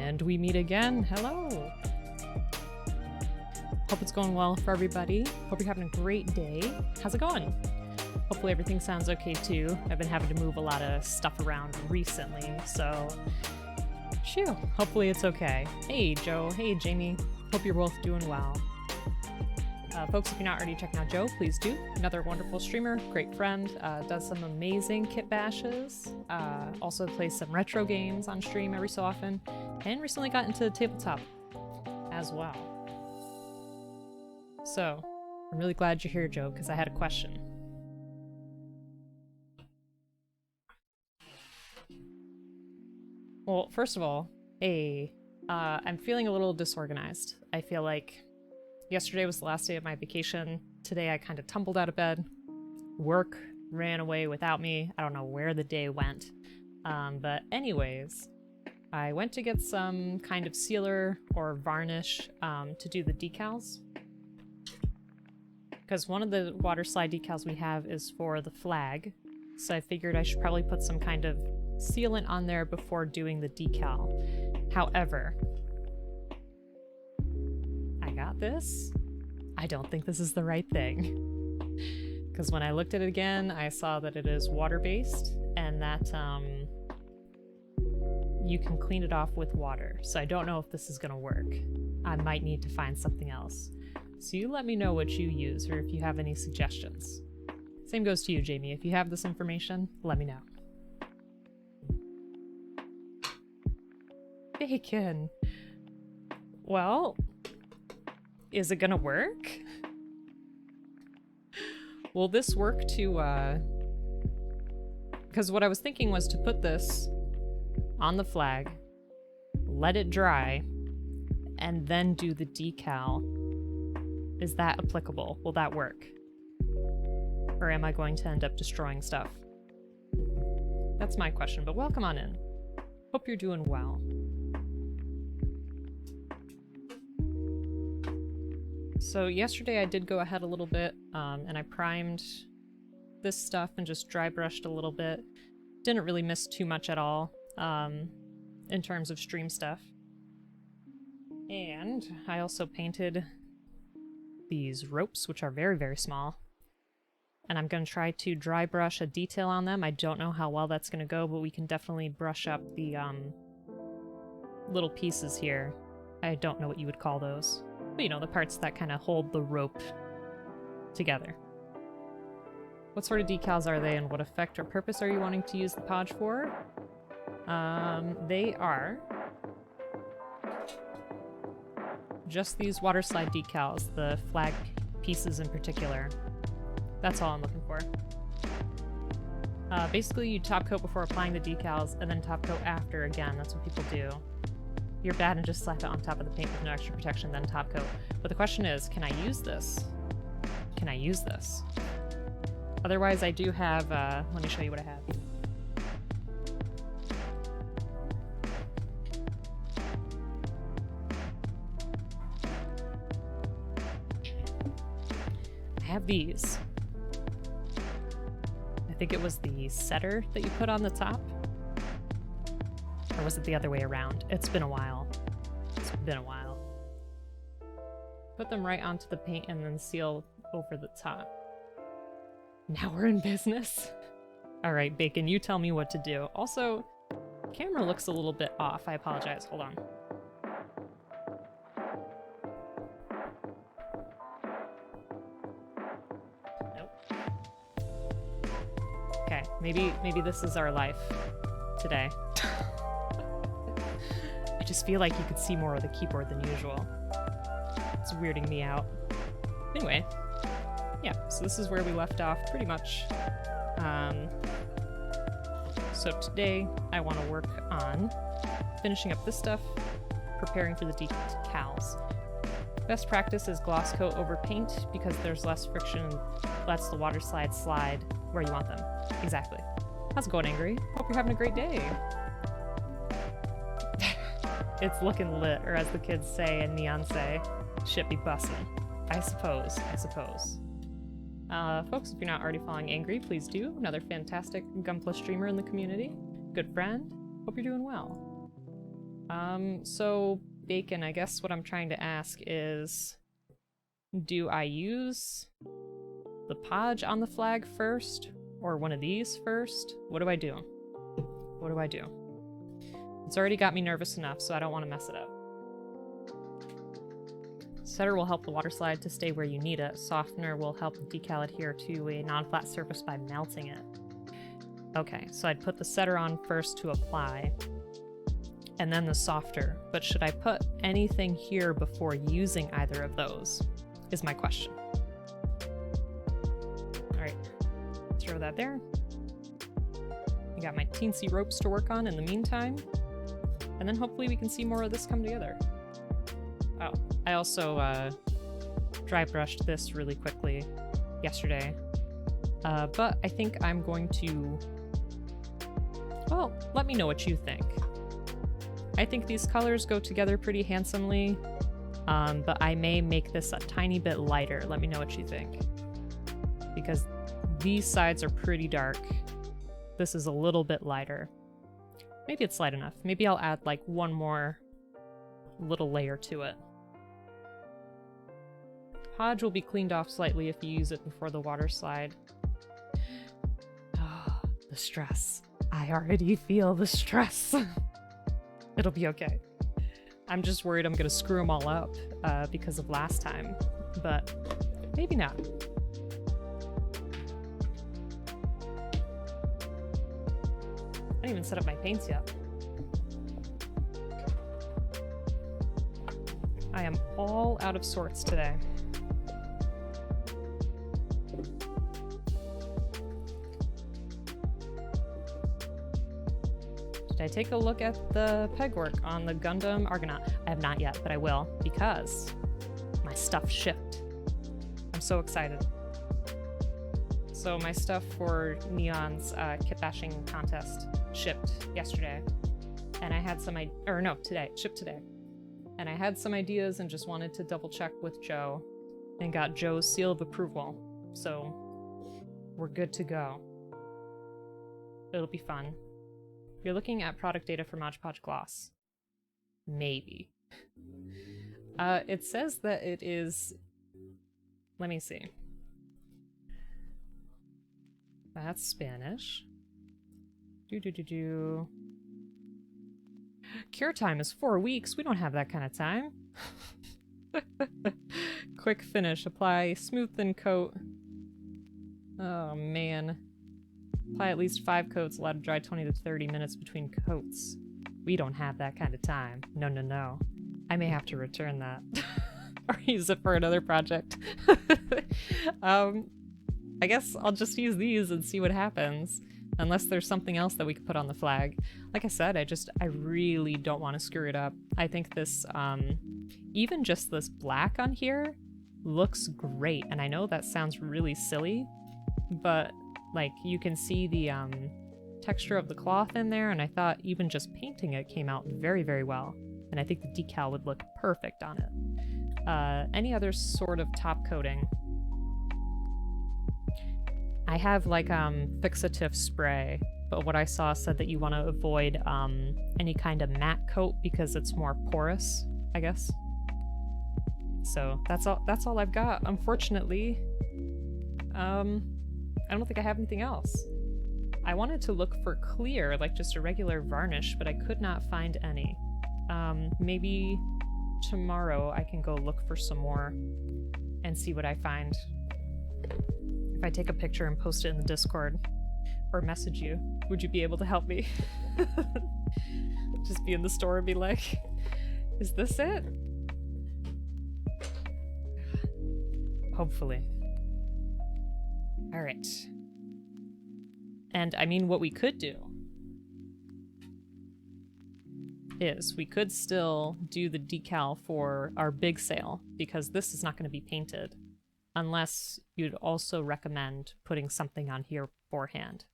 And we meet again. Hello. Hope it's going well for everybody. Hope you're having a great day. How's it going? Hopefully everything sounds okay too. I've been having to move a lot of stuff around recently, so phew, hopefully it's okay. Hey Joe, hey Jamie. Hope you're both doing well. Folks, if you're not already checking out Joe, please do. Another wonderful streamer, great friend, does some amazing kit bashes, also plays some retro games on stream every so often, and recently got into tabletop as well. So, I'm really glad you're here, Joe, because I had a question. Well, first of all, I'm feeling a little disorganized. I feel like yesterday was the last day of my vacation. Today I kind of tumbled out of bed. Work ran away without me. I don't know where the day went. But anyways, I went to get some kind of sealer or varnish to do the decals. Because one of the water slide decals we have is for the flag. So I figured I should probably put some kind of sealant on there before doing the decal. However, I got this. I don't think this is the right thing. Because when I looked at it again, I saw that it is water-based and that you can clean it off with water. So I don't know if this is going to work. I might need to find something else. So you let me know what you use or if you have any suggestions. Same goes to you, Jamie. If you have this information, let me know. Bacon. Well, is it gonna work? Will this work to, because what I was thinking was to put this on the flag, let it dry, and then do the decal. Is that applicable? Will that work? Or am I going to end up destroying stuff? That's my question, but welcome on in. Hope you're doing well. So yesterday I did go ahead a little bit, and I primed this stuff and just dry brushed a little bit. Didn't really miss too much at all, in terms of stream stuff. And I also painted these ropes, which are very, very small. And I'm going to try to dry brush a detail on them. I don't know how well that's going to go, but we can definitely brush up the little pieces here. I don't know what you would call those. But you know, the parts that kind of hold the rope together. What sort of decals are they and what effect or purpose are you wanting to use the podge for? They are just these water slide decals, the flag pieces in particular. That's all I'm looking for. Basically, you top coat before applying the decals, and then top coat after again. That's what people do. You're bad and just slap it on top of the paint with no extra protection, then top coat. But the question is, can I use this? Can I use this? Otherwise, I do have, let me show you what I have. I have these. I think it was the setter that you put on the top. Or was it the other way around? It's been a while. It's been a while. Put them right onto the paint and then seal over the top. Now we're in business. Alright, Bacon, you tell me what to do. Also, the camera looks a little bit off. I apologize. Hold on. Okay, maybe this is our life today. I just feel like you could see more of the keyboard than usual. It's weirding me out. Anyway, yeah, so this is where we left off pretty much. So today I want to work on finishing up this stuff, preparing for the decals. Best practice is gloss coat over paint because there's less friction and lets the water slide where you want them. Exactly. How's it going, Angry? Hope you're having a great day. It's looking lit, or as the kids say and Neon say, shit be bussin'. I suppose. Folks, if you're not already following Angry, please do. Another fantastic Gunpla streamer in the community. Good friend. Hope you're doing well. So Bacon, I guess what I'm trying to ask is, do I use the podge on the flag first, or one of these first? What do I do? What do I do? It's already got me nervous enough, so I don't want to mess it up. Setter will help the water slide to stay where you need it. Softener will help the decal adhere to a non-flat surface by melting it. Okay, so I'd put the setter on first to apply, and then the softer. But should I put anything here before using either of those, is my question. Alright, throw that there. I got my teensy ropes to work on in the meantime. And then hopefully we can see more of this come together. Oh, I also dry brushed this really quickly yesterday. But I think I'm going to... Well, let me know what you think. I think these colors go together pretty handsomely, but I may make this a tiny bit lighter. Let me know what you think. Because these sides are pretty dark. This is a little bit lighter. Maybe it's light enough. Maybe I'll add like one more little layer to it. Podge will be cleaned off slightly if you use it before the water slide. Oh, the stress. I already feel the stress. It'll be okay. I'm just worried I'm gonna screw them all up because of last time, but maybe not. I didn't even set up my paints yet. I am all out of sorts today. Did I take a look at the pegwork on the Gundam Argonaut? I have not yet, but I will, because my stuff shipped. I'm so excited. So my stuff for Neon's kit bashing contest shipped yesterday, and I had some shipped today, and I had some ideas and just wanted to double check with Joe, and got Joe's seal of approval, so we're good to go. It'll be fun. You're looking at product data for Mod Podge Gloss. Maybe. It says that it is... Let me see. That's Spanish. Cure time is 4 weeks. We don't have that kind of time. Quick finish. Apply smooth thin coat. Oh man. Apply at least 5 coats, allowed to dry 20 to 30 minutes between coats. We don't have that kind of time. No, no, no. I may have to return that. Or use it for another project. I guess I'll just use these and see what happens. Unless there's something else that we could put on the flag. Like I said, I really don't want to screw it up. I think this, even just this black on here looks great. And I know that sounds really silly, but like you can see the texture of the cloth in there, and I thought even just painting it came out very, very well. And I think the decal would look perfect on it. Any other sort of top coating? I have like fixative spray, but what I saw said that you want to avoid any kind of matte coat because it's more porous, I guess. So that's all I've got, unfortunately. I don't think I have anything else. I wanted to look for clear, like just a regular varnish, but I could not find any. Maybe tomorrow I can go look for some more and see what I find. If I take a picture and post it in the Discord or message you, would you be able to help me? Just be in the store and be like, is this it? Hopefully. All right. And I mean, what we could do is we could still do the decal for our big sale, because this is not going to be painted, unless you'd also recommend putting something on here beforehand.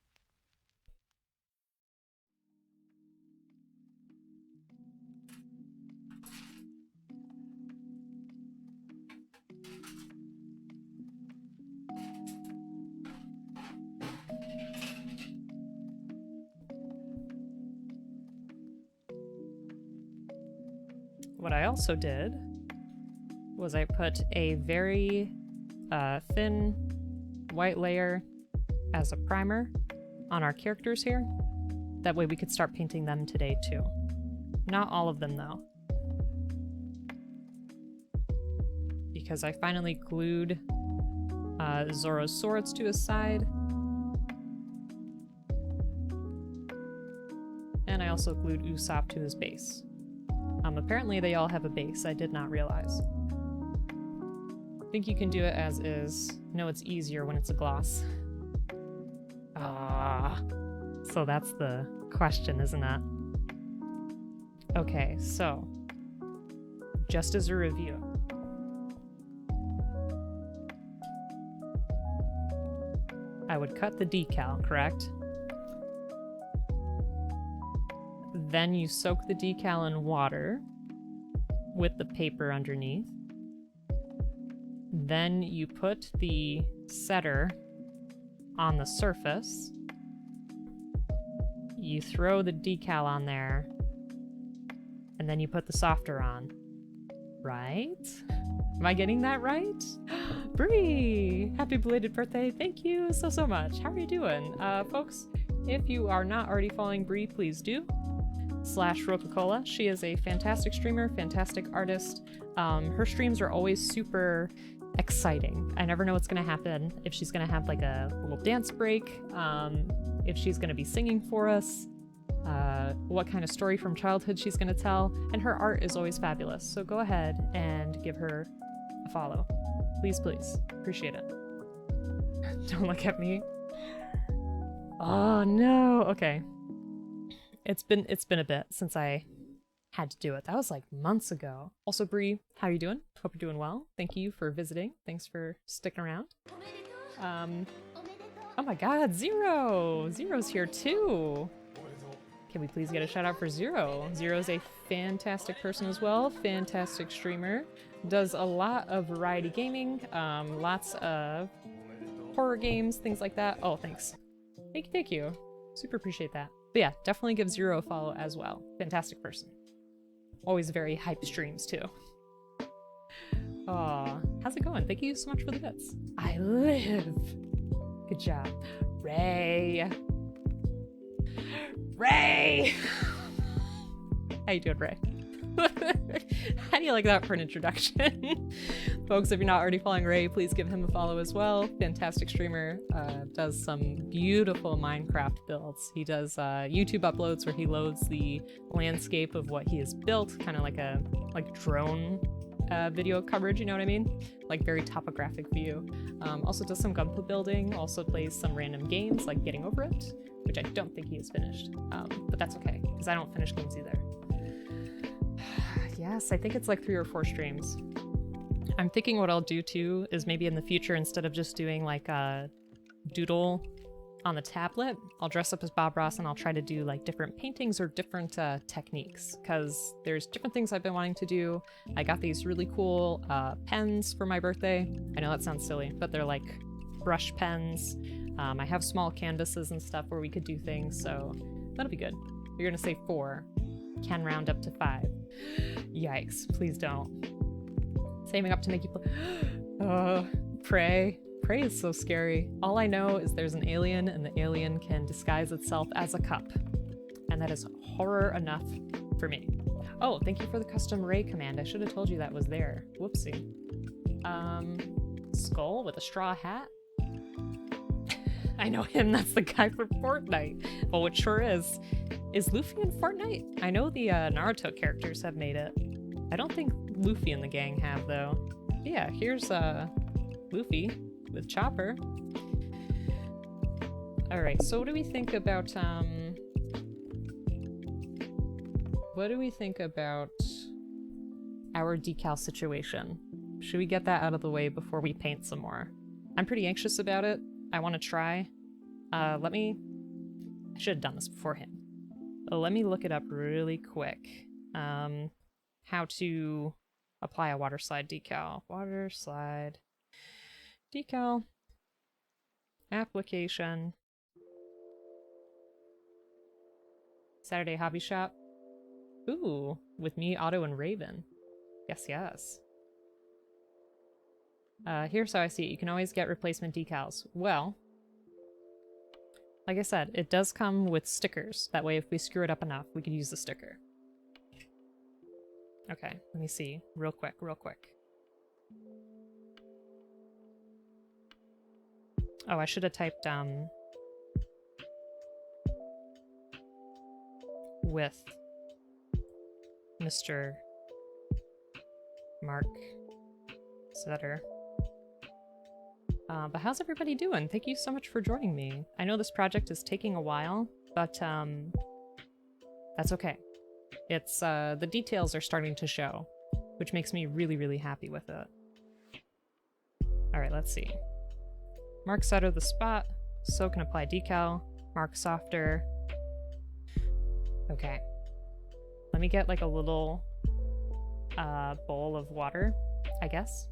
what I also did was I put a very thin white layer as a primer on our characters here. That way we could start painting them today too. Not all of them though. Because I finally glued Zoro's swords to his side. And I also glued Usopp to his base. Apparently they all have a base, I did not realize. I think you can do it as is. No, it's easier when it's a gloss. So that's the question, isn't it? Okay, so just as a review. I would cut the decal, correct? Then you soak the decal in water with the paper underneath. Then you put the setter on the surface. You throw the decal on there, and then you put the softer on. Right? Am I getting that right? Bree! Happy belated birthday. Thank you so much. How are you doing? Folks, if you are not already following Bree, please do. /Roca-Cola. She is a fantastic streamer, fantastic artist. Her streams are always super exciting. I never know what's gonna happen. If she's gonna have like a little dance break, if she's gonna be singing for us, what kind of story from childhood she's gonna tell, and her art is always fabulous. So go ahead and give her a follow. Please, please. Appreciate it. Don't look at me. Oh no. Okay. It's been a bit since I had to do it. That was like months ago. Also, Bree, how are you doing? Hope you're doing well. Thank you for visiting. Thanks for sticking around. Oh my god, Zero! Zero's here too! Can we please get a shout out for Zero? Zero's a fantastic person as well, fantastic streamer. Does a lot of variety gaming, lots of horror games, things like that. Oh, thanks. Thank you. Super appreciate that. But yeah, definitely give Zero a follow as well. Fantastic person. Always very hype streams too. Aw, how's it going? Thank you so much for the bits. I live! Good job. Ray! Ray! How you doing, Ray? How do you like that for an introduction? Folks, if you're not already following Ray, please give him a follow as well. Fantastic streamer, does some beautiful Minecraft builds. He does YouTube uploads where he loads the landscape of what he has built, kind of like a drone video coverage, you know what I mean? Like very topographic view. Also does some gunpla building, also plays some random games like Getting Over It, which I don't think he has finished, but that's okay, because I don't finish games either. Yes, I think it's like 3 or 4 streams. I'm thinking what I'll do too is maybe in the future, instead of just doing like a doodle on the tablet, I'll dress up as Bob Ross and I'll try to do like different paintings or different techniques, because there's different things I've been wanting to do. I got these really cool pens for my birthday. I know that sounds silly, but they're like brush pens. I have small canvases and stuff where we could do things, so that'll be good. You're gonna say 4. Can round up to 5. Yikes, please don't. Saving up to make you play. Prey. Prey is so scary. All I know is there's an alien and the alien can disguise itself as a cup. And that is horror enough for me. Oh, thank you for the custom Ray command. I should have told you that was there. Whoopsie. Skull with a straw hat? I know him, that's the guy from Fortnite. Well, it sure is. Is Luffy in Fortnite? I know the Naruto characters have made it. I don't think Luffy and the gang have, though. Yeah, here's Luffy with Chopper. Alright, so what do we think about, our decal situation? Should we get that out of the way before we paint some more? I'm pretty anxious about it. I want to try. I should have done this beforehand. Let me look it up really quick. How to apply a water slide decal. Water slide decal. Application. Saturday Hobby Shop. Ooh, with me, Otto, and Raven. Yes, yes. Here's how I see it. You can always get replacement decals. Well, like I said, it does come with stickers. That way, if we screw it up enough, we could use the sticker. Okay, let me see. Real quick, real quick. Oh, I should have typed, with Mr. Mark Sutter. But how's everybody doing? Thank you so much for joining me. I know this project is taking a while, but that's okay. It's the details are starting to show, which makes me really, really happy with it. Alright, let's see. Mark Sutter the spot, soak and apply decal, mark softer. Okay. Let me get like a little bowl of water, I guess.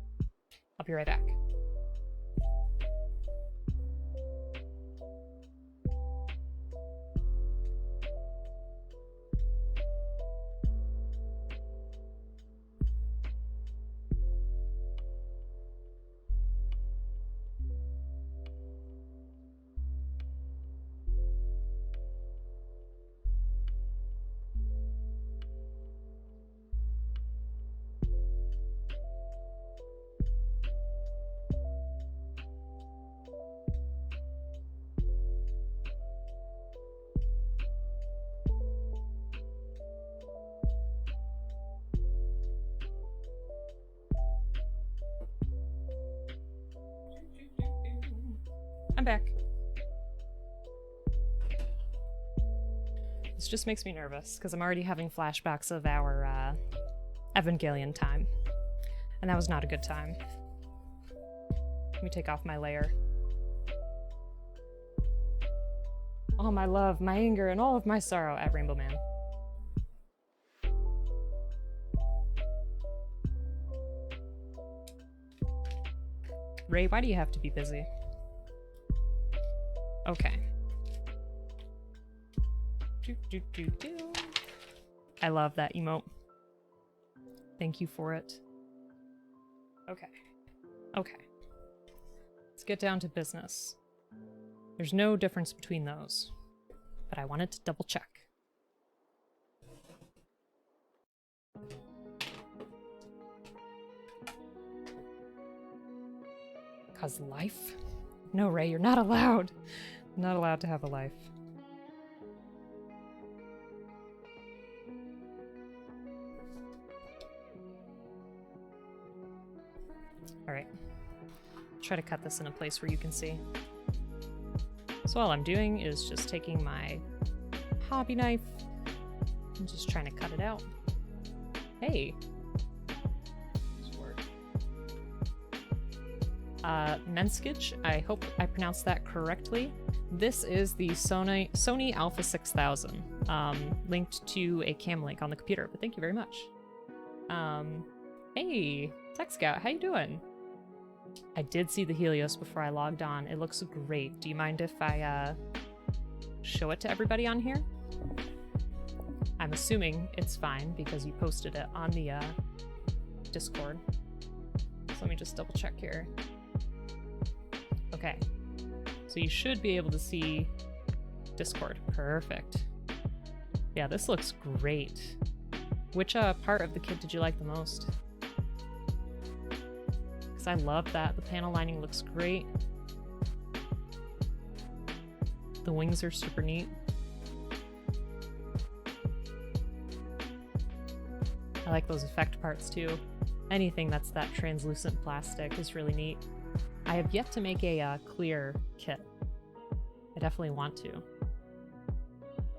I'll be right back. I'm back. This just makes me nervous, because I'm already having flashbacks of our Evangelion time. And that was not a good time. Let me take off my layer. All my love, my anger, and all of my sorrow at Rainbow Man. Ray, why do you have to be busy? Okay. I love that emote. Thank you for it. Okay. Okay. Let's get down to business. There's no difference between those, but I wanted to double check. Cause life? No, Ray, you're not allowed. Not allowed to have a life. Alright. Try to cut this in a place where you can see. So all I'm doing is just taking my hobby knife and just trying to cut it out. Hey! Menskich, I hope I pronounced that correctly. This is the Sony Alpha 6000, linked to a cam link on the computer, but thank you very much. Hey, Tech Scout, how you doing? I did see the Helios before I logged on. It looks great. Do you mind if I show it to everybody on here? I'm assuming it's fine because you posted it on the Discord. So let me just double check here. Okay, so you should be able to see Discord. Perfect. Yeah, this looks great. Which part of the kit did you like the most? Because I love that. The panel lining looks great. The wings are super neat. I like those effect parts too. Anything that's that translucent plastic is really neat. I have yet to make a clear kit. I definitely want to.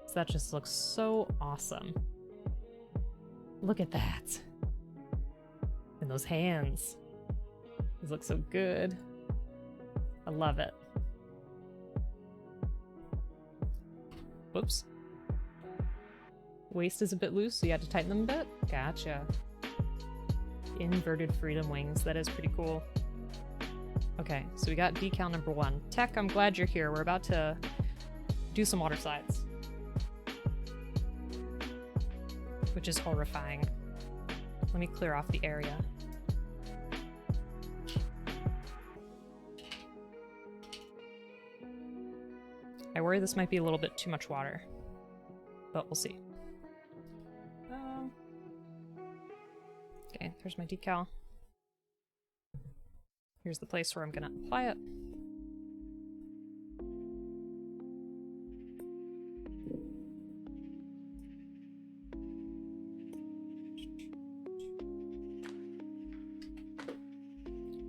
So that just looks so awesome. Look at that. And those hands. These look so good. I love it. Whoops. Waist is a bit loose, so you had to tighten them a bit? Gotcha. Inverted freedom wings. That is pretty cool. Okay, so we got decal number 1. Tech, I'm glad you're here. We're about to do some water slides. Which is horrifying. Let me clear off the area. I worry this might be a little bit too much water, but we'll see. Okay, there's my decal. Here's the place where I'm gonna apply it.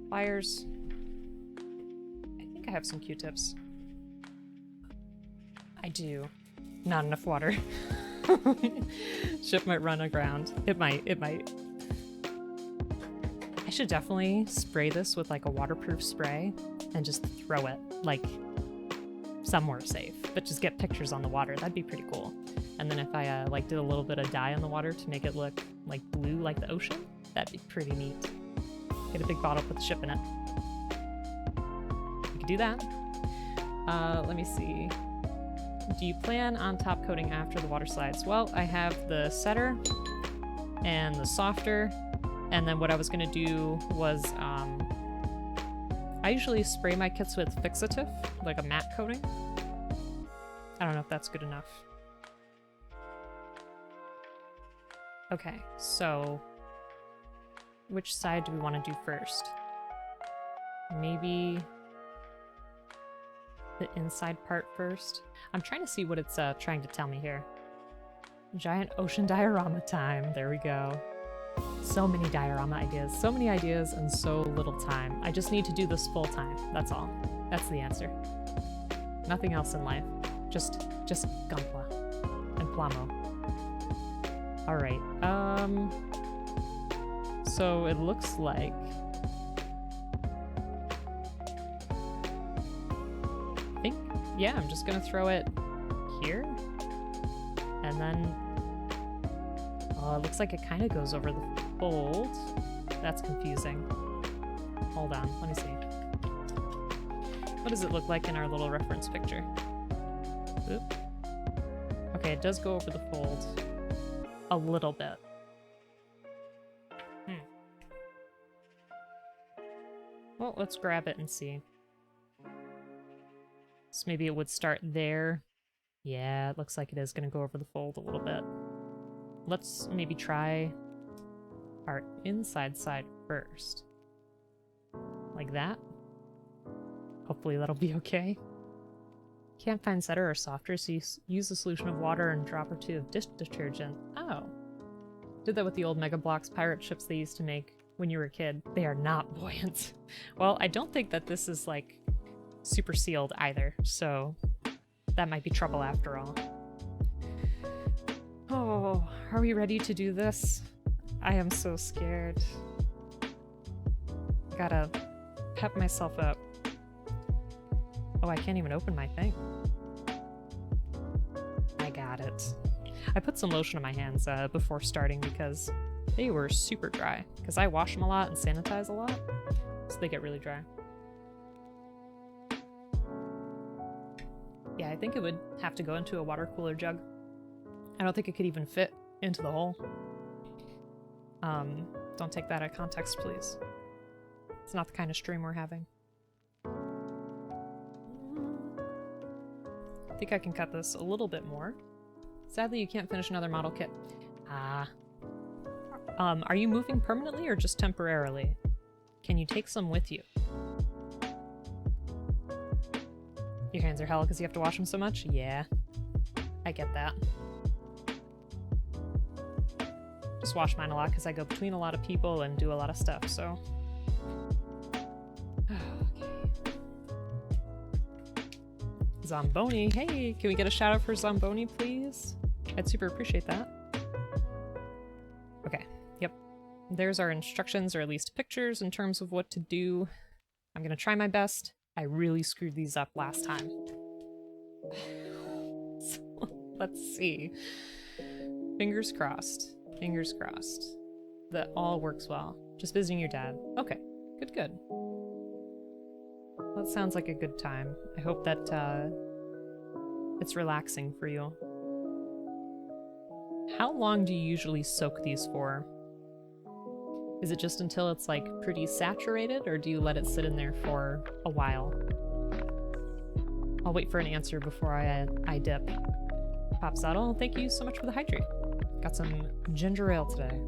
Pliers. I think I have some Q-tips. I do. Not enough water. Ship might run aground. It might. I should definitely spray this with like a waterproof spray and just throw it like somewhere safe, but just get pictures on the water. That'd be pretty cool. And then if I like did a little bit of dye on the water to make it look like blue like the ocean, that'd be pretty neat. Get a big bottle, put the ship in it. You could do that. Let me see. Do you plan on top coating after the water slides? Well, I have the setter and the softer, and then what I was gonna do was, I usually spray my kits with fixative, like a matte coating. I don't know if that's good enough. Okay, so which side do we want to do first? Maybe the inside part first? I'm trying to see what it's trying to tell me here. Giant ocean diorama time. There we go. So many diorama ideas. So many ideas and so little time. I just need to do this full time. That's all. That's the answer. Nothing else in life. Just Gunpla and Plamo. Alright, so it looks like I think, yeah, I'm just gonna throw it here, and then it looks like it kind of goes over the fold. That's confusing. Hold on, let me see. What does it look like in our little reference picture? Oop. Okay, it does go over the fold a little bit. Well, let's grab it and see. So maybe it would start there. Yeah, it looks like it is going to go over the fold a little bit. Let's maybe try our inside side first. Like that. Hopefully that'll be okay. Can't find setter or softer, so you use a solution of water and a drop or two of dish detergent. Oh. Did that with the old Mega Bloks pirate ships they used to make when you were a kid. They are not buoyant. Well, I don't think that this is, like, super sealed either, so that might be trouble after all. Oh, are we ready to do this? I am so scared. Gotta pep myself up. Oh, I can't even open my thing. I got it. I put some lotion on my hands before starting because they were super dry. Because I wash them a lot and sanitize a lot, so they get really dry. Yeah, I think it would have to go into a water cooler jug. I don't think it could even fit into the hole. Don't take that out of context, please. It's not the kind of stream we're having. I think I can cut this a little bit more. Sadly, you can't finish another model kit. Are you moving permanently or just temporarily? Can you take some with you? Your hands are hell because you have to wash them so much? Yeah, I get that. Just wash mine a lot because I go between a lot of people and do a lot of stuff, so... Zamboni, hey, can we get a shout out for Zamboni, please? I'd super appreciate that. Okay, yep. There's our instructions, or at least pictures, in terms of what to do. I'm gonna try my best. I really screwed these up last time. So, let's see. Fingers crossed. Fingers crossed. That all works well. Just visiting your dad. Okay, good, good. That sounds like a good time. I hope that it's relaxing for you. How long do you usually soak these for? Is it just until it's like pretty saturated, or do you let it sit in there for a while? I'll wait for an answer before I dip. Pop Saddle, thank you so much for the hydrate. Got some ginger ale today.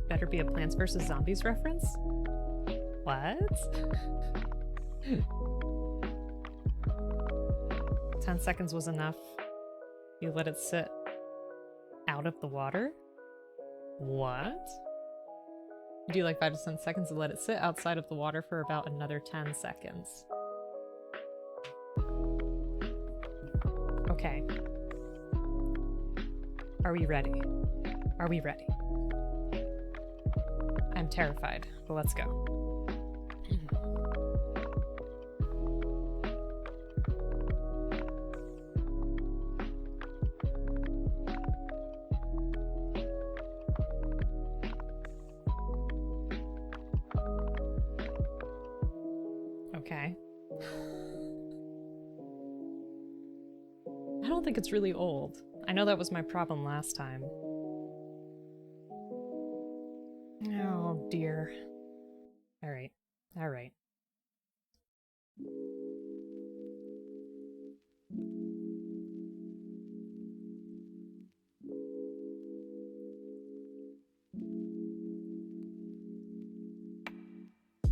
Better be a Plants vs. Zombies reference? What? 10 seconds was enough. You let it sit out of the water? What? You do like 5 to 10 seconds and let it sit outside of the water for about another 10 seconds. Okay. Are we ready? Are we ready? I'm terrified, but let's go. Okay. I don't think it's really old. I know that was my problem last time. Oh dear. Alright. Alright.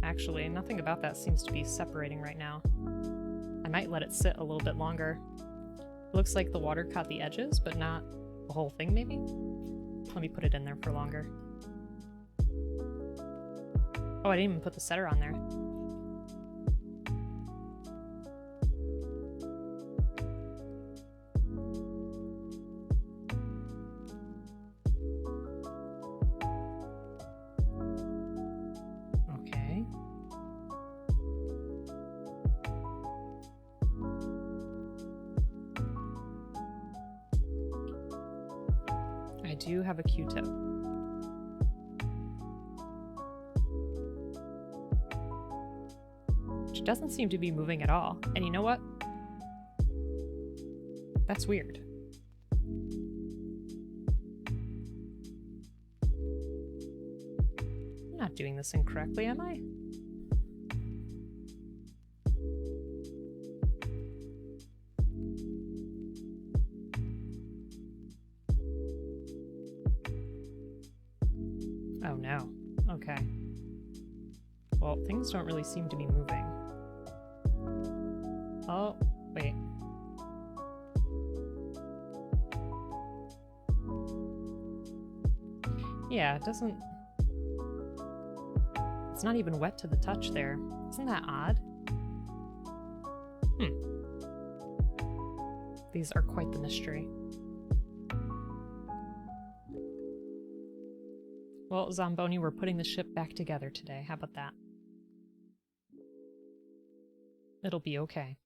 Actually, nothing about that seems to be separating right now. I might let it sit a little bit longer. Looks like the water caught the edges, but not the whole thing, maybe? Let me put it in there for longer. Oh, I didn't even put the setter on there. Okay. I do have a Q-tip. Which doesn't seem to be moving at all. And you know what? That's weird. I'm not doing this incorrectly, am I? Oh no. Okay. Well, things don't really seem to be moving. Oh, wait. Yeah, it doesn't... It's not even wet to the touch there. Isn't that odd? These are quite the mystery. Well, Zamboni, we're putting the ship back together today. How about that? It'll be okay.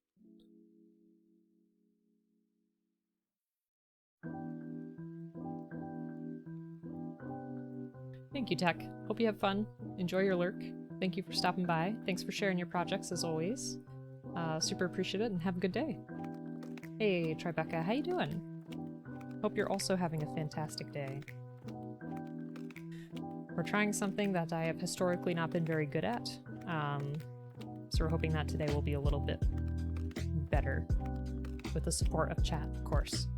Thank you, Tech. Hope you have fun. Enjoy your lurk. Thank you for stopping by. Thanks for sharing your projects, as always. Super appreciate it, and have a good day. Hey, Tribeca, how you doing? Hope you're also having a fantastic day. We're trying something that I have historically not been very good at. So we're hoping that today will be a little bit better with the support of chat, of course.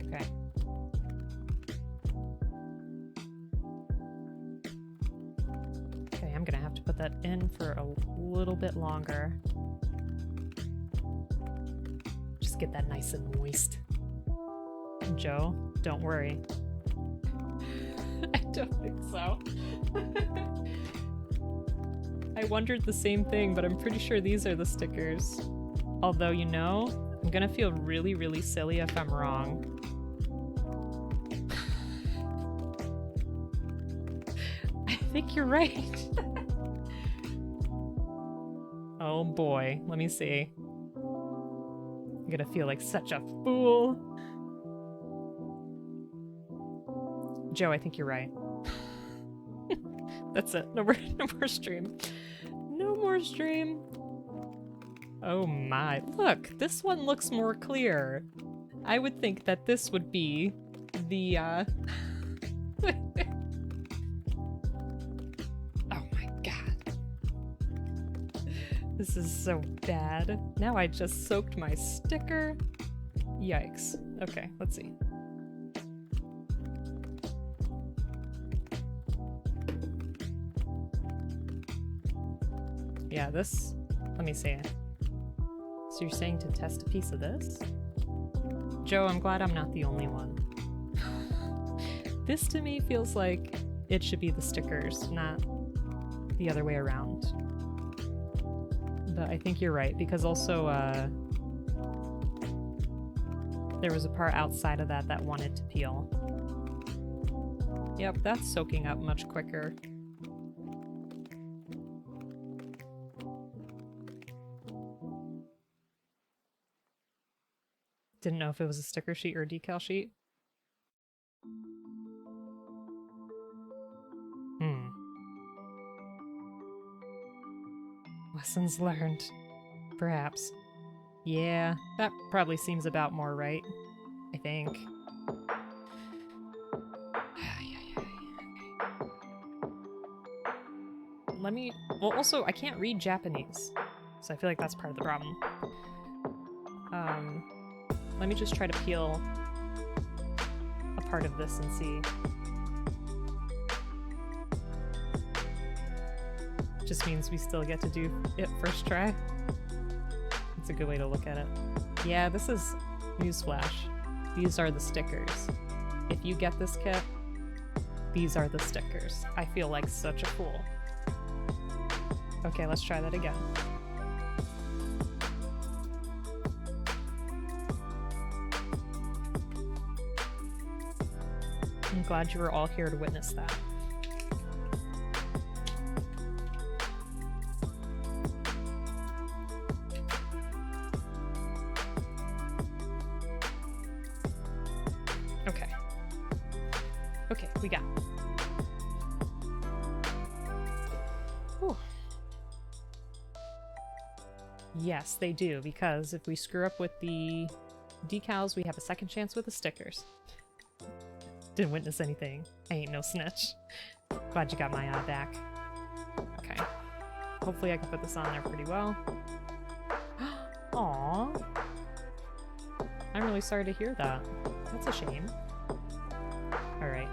Okay. Okay, I'm gonna have to put that in for a little bit longer. Just get that nice and moist. Joe, don't worry. I don't think so. I wondered the same thing, but I'm pretty sure these are the stickers. Although, you know, I'm gonna feel really, really silly if I'm wrong. I think you're right. Oh boy, let me see. I'm gonna feel like such a fool. Joe, I think you're right. That's it. No more stream. No more stream. Oh my. Look, this one looks more clear. I would think that this would be the, Oh my god. This is so bad. Now I just soaked my sticker. Yikes. Okay, let's see. Yeah, this... Let me see. So you're saying to test a piece of this? Joe, I'm glad I'm not the only one. This to me feels like it should be the stickers, not the other way around. But I think you're right, because also, there was a part outside of that wanted to peel. Yep, that's soaking up much quicker. Didn't know if it was a sticker sheet or a decal sheet. Lessons learned. Perhaps. Yeah, that probably seems about more right. I think. Let me... Well, also, I can't read Japanese, so I feel like that's part of the problem. Let me just try to peel a part of this and see. Just means we still get to do it first try. It's a good way to look at it. Yeah, this is newsflash. These are the stickers. If you get this kit, these are the stickers. I feel like such a fool. Okay, let's try that again. I'm glad you were all here to witness that. Okay. Okay, we got it. Whew. Yes, they do, because if we screw up with the decals, we have a second chance with the stickers. Didn't witness anything. I ain't no snitch. Glad you got my eye back. Okay. Hopefully I can put this on there pretty well. Aww. I'm really sorry to hear that. That's a shame. Alright.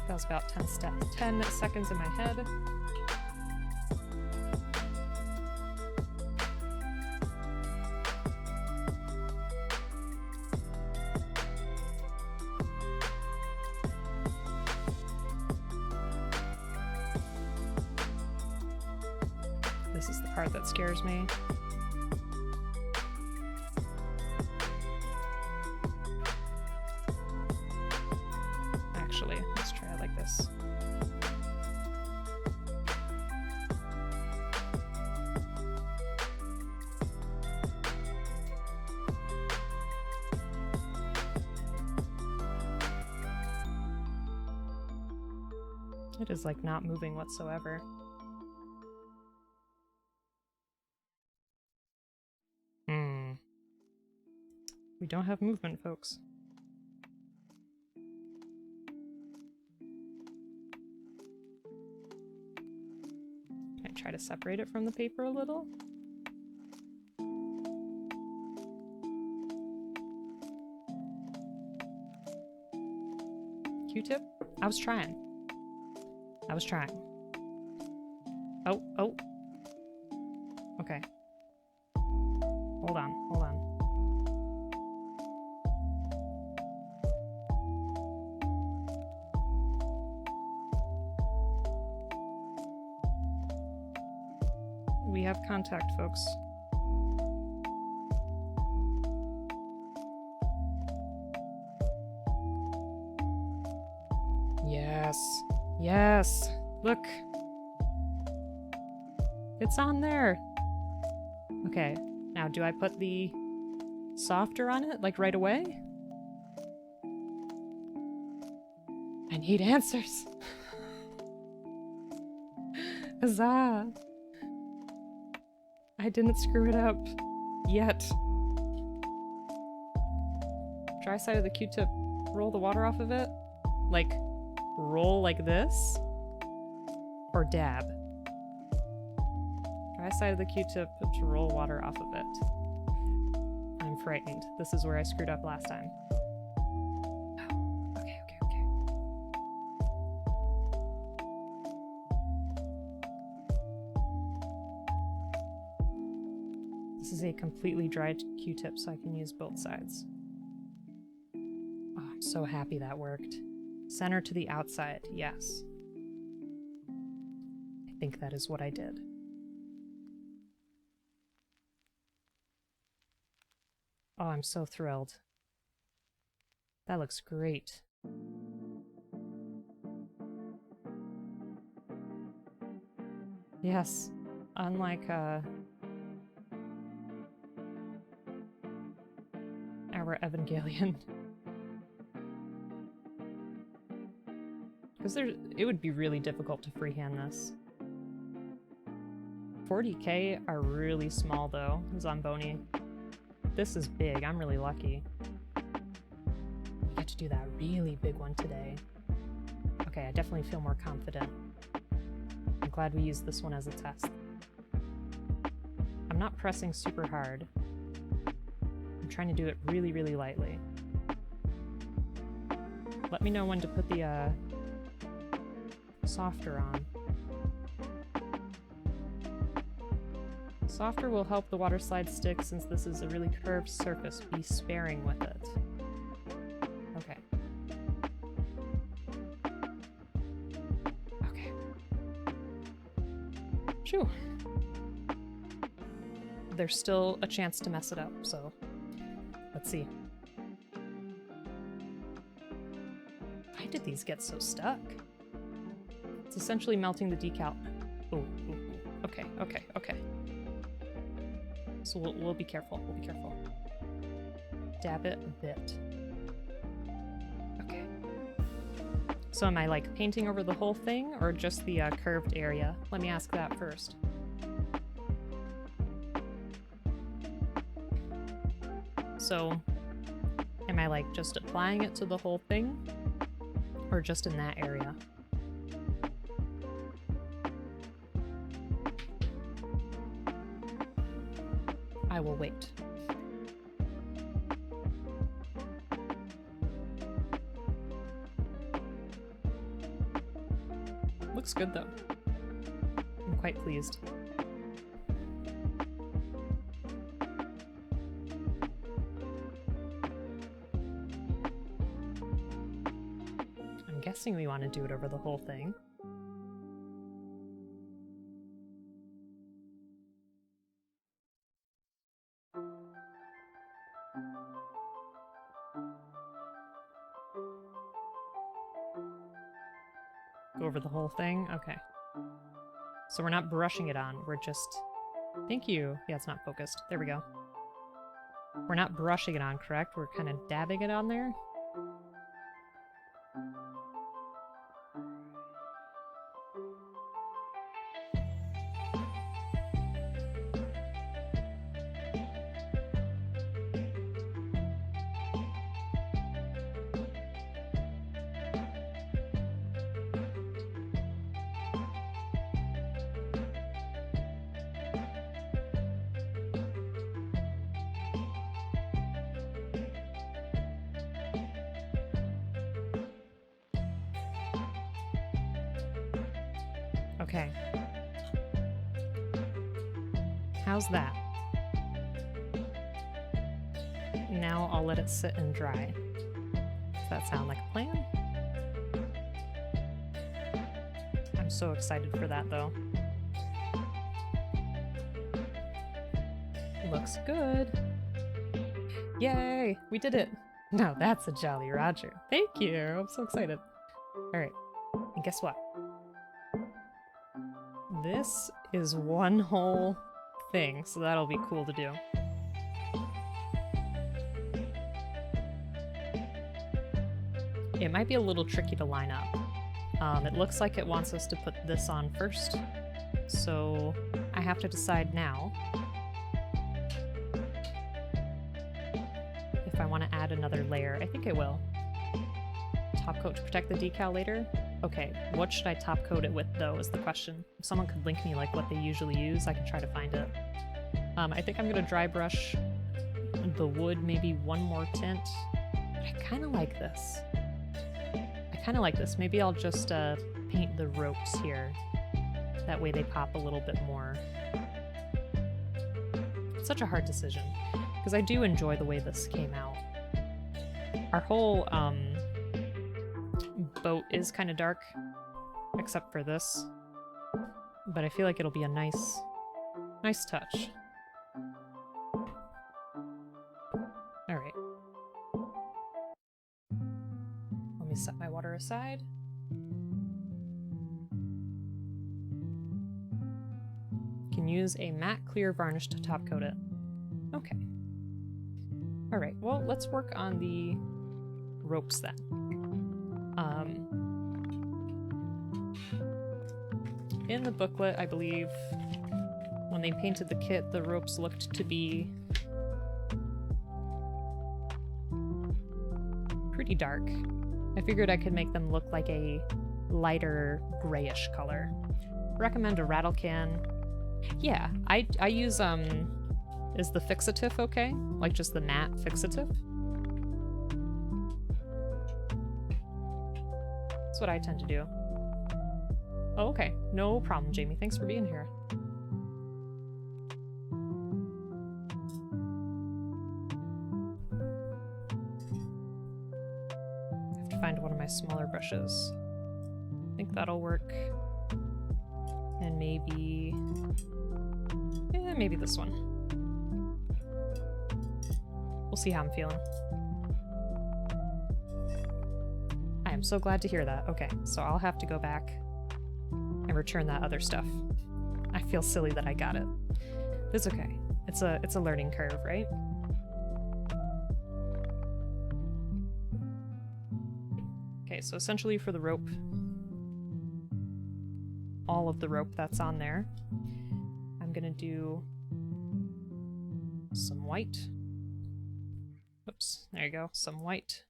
That was about 10 seconds in my head. This is the part that scares me. Actually, let's try it like this. It is like not moving whatsoever. We don't have movement, folks. Can I try to separate it from the paper a little? Q-tip? I was trying. I was trying. Oh, oh. Okay. Hold on, hold on. We have contact, folks. Yes. Yes. Look. It's on there. Okay. Now, do I put the softer on it, like right away? I need answers. Huzzah! I didn't screw it up. Yet. Dry side of the Q-tip, roll the water off of it? Like, roll like this? Or dab? Dry side of the Q-tip to roll water off of it. I'm frightened. This is where I screwed up last time. Oh, okay. This is a completely dry Q-tip, so I can use both sides. Oh, I'm so happy that worked. Center to the outside, yes. I think that is what I did. Oh, I'm so thrilled. That looks great. Yes, unlike our Evangelion. Because it would be really difficult to freehand this. 40k are really small though, Zamboni. This is big, I'm really lucky. I get to do that really big one today. Okay, I definitely feel more confident. I'm glad we used this one as a test. I'm not pressing super hard. I'm trying to do it really, really lightly. Let me know when to put the softer on. Softer will help the water slide stick since this is a really curved surface. Be sparing with it. Okay. Okay. Phew. There's still a chance to mess it up, so let's see. Why did these get so stuck? It's essentially melting the decal. Ooh. Okay. So we'll be careful. We'll be careful. Dab it a bit. Okay. So am I like painting over the whole thing or just the curved area? Let me ask that first. So am I like just applying it to the whole thing or just in that area? I will wait. Looks good though. I'm quite pleased. I'm guessing we want to do it over the whole thing. Go over the whole thing? Okay. So we're not brushing it on, we're just... Thank you. Yeah, it's not focused. There we go. We're not brushing it on, correct? We're kind of dabbing it on there? Okay. How's that? Now I'll let it sit and dry. Does that sound like a plan? I'm so excited for that though. Looks good. Yay! We did it! Now that's a Jolly Roger. Thank you! I'm so excited. Alright. And guess what? This is one whole thing, so that'll be cool to do. It might be a little tricky to line up. It looks like it wants us to put this on first, so I have to decide now if I want to add another layer. I think I will. Top coat to protect the decal later? Okay, what should I top coat it with though is the question. If someone could link me like what they usually use, I can try to find it. I think I'm gonna dry brush the wood maybe one more tint. But I kind of like this. Maybe I'll just paint the ropes here. That way they pop a little bit more. It's such a hard decision, because I do enjoy the way this came out. Our whole boat is kind of dark, except for this. But I feel like it'll be a nice touch. Alright. Let me set my water aside. Can use a matte clear varnish to top coat it. Okay. Alright, well, let's work on the ropes then. In the booklet, I believe, when they painted the kit, the ropes looked to be pretty dark. I figured I could make them look like a lighter grayish color. Recommend a rattle can. Yeah, I use, is the fixative okay? Like just the matte fixative? That's what I tend to do. Oh, okay. No problem, Jamie. Thanks for being here. I have to find one of my smaller brushes. I think that'll work. And maybe... yeah, maybe this one. We'll see how I'm feeling. I am so glad to hear that. Okay, so I'll have to go back and return that other stuff. I feel silly that I got it. It's okay. It's a learning curve, right? Okay, so essentially for the rope, all of the rope that's on there, I'm gonna do some white. Oops, there you go, some white.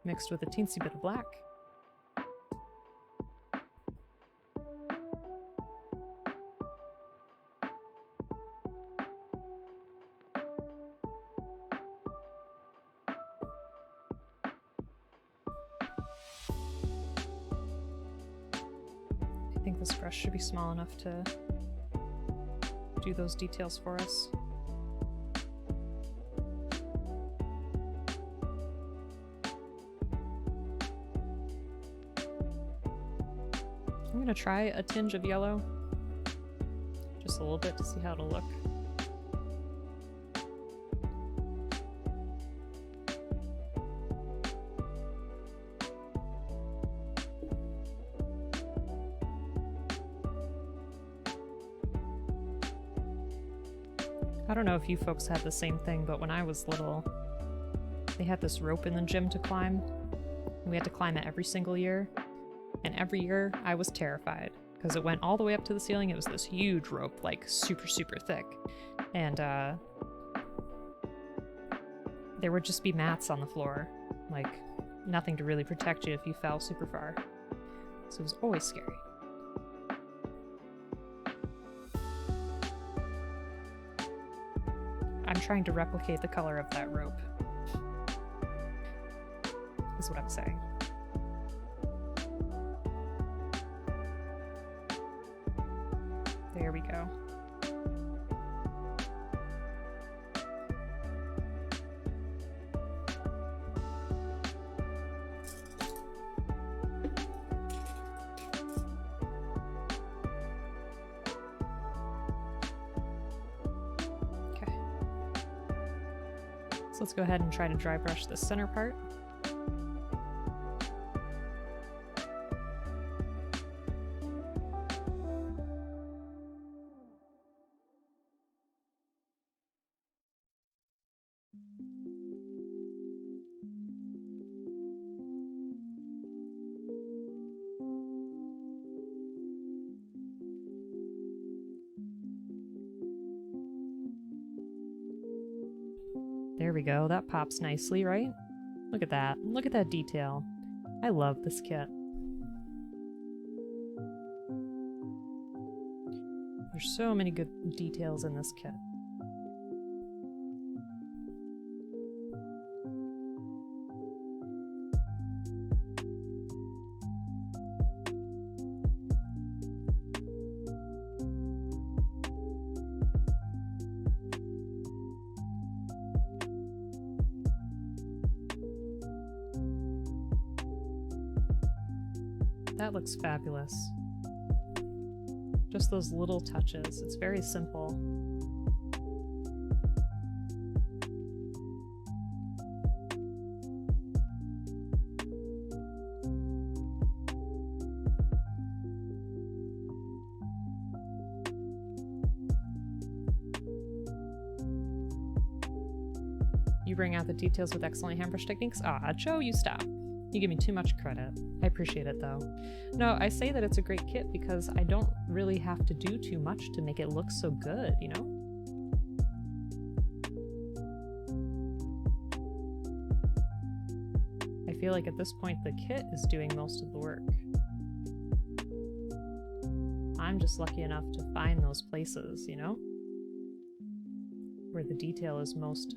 Mixed with a teensy bit of black. I think this brush should be small enough to do those details for us. I'm gonna try a tinge of yellow, just a little bit to see how it'll look. I don't know if you folks had the same thing, but when I was little, they had this rope in the gym to climb. We had to climb it every single year. And every year I was terrified because it went all the way up to the ceiling. It was this huge rope, like super, super thick. And there would just be mats on the floor, like nothing to really protect you if you fell super far. So it was always scary. I'm trying to replicate the color of that rope, is what I'm saying. There we go. Okay. So let's go ahead and try to dry brush the center part. There we go. That pops nicely, right? Look at that. Look at that detail. I love this kit. There's so many good details in this kit. That looks fabulous. Just those little touches. It's very simple. You bring out the details with excellent hand brush techniques. Ah, Joe, you stop. You give me too much credit. I appreciate it though. No, I say that it's a great kit because I don't really have to do too much to make it look so good, you know? I feel like at this point the kit is doing most of the work. I'm just lucky enough to find those places, you know? Where the detail is most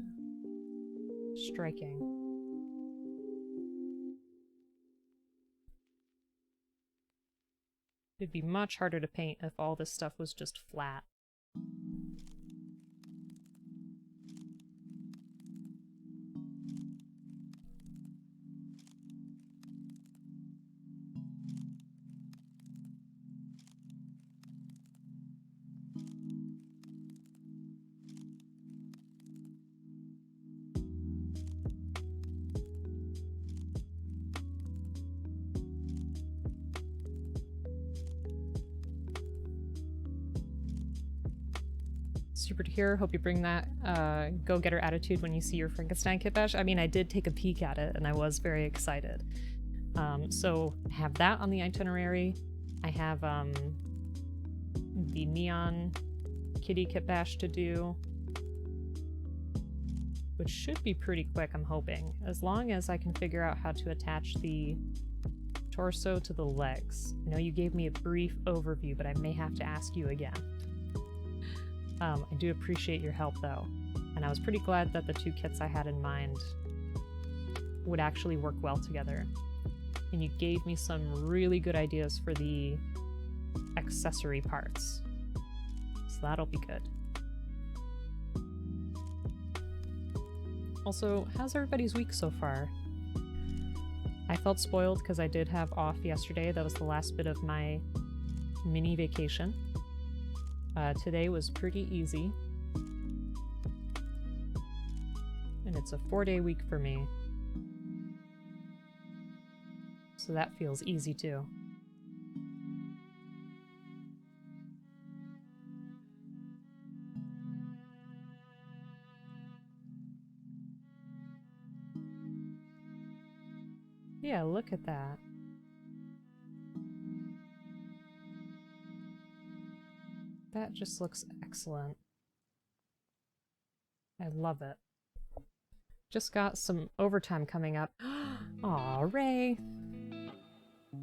striking. It'd be much harder to paint if all this stuff was just flat. Super to hear. Hope you bring that go-getter attitude when you see your Frankenstein kit bash. I mean, I did take a peek at it and I was very excited. So I have that on the itinerary. I have the neon kitty kit bash to do, which should be pretty quick, I'm hoping, as long as I can figure out how to attach the torso to the legs. I know you gave me a brief overview, but I may have to ask you again. I do appreciate your help though, and I was pretty glad that the two kits I had in mind would actually work well together. And you gave me some really good ideas for the accessory parts, so that'll be good. Also, how's everybody's week so far? I felt spoiled because I did have off yesterday. That was the last bit of my mini vacation. Today was pretty easy, and it's a 4-day week for me, so that feels easy too. Yeah, look at that. That just looks excellent. I love it. Just got some overtime coming up. Aw, Ray.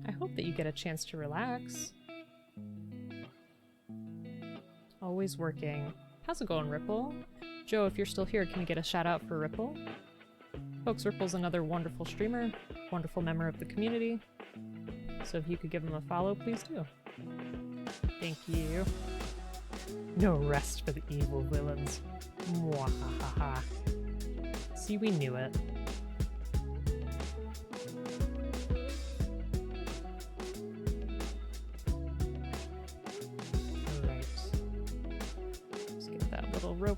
I hope that you get a chance to relax. Always working. How's it going, Ripple? Joe, if you're still here, can we get a shout out for Ripple? Folks, Ripple's another wonderful streamer, wonderful member of the community. So if you could give him a follow, please do. Thank you. No rest for the evil villains. Mwahaha. See, we knew it. Alright. Let's get that little rope.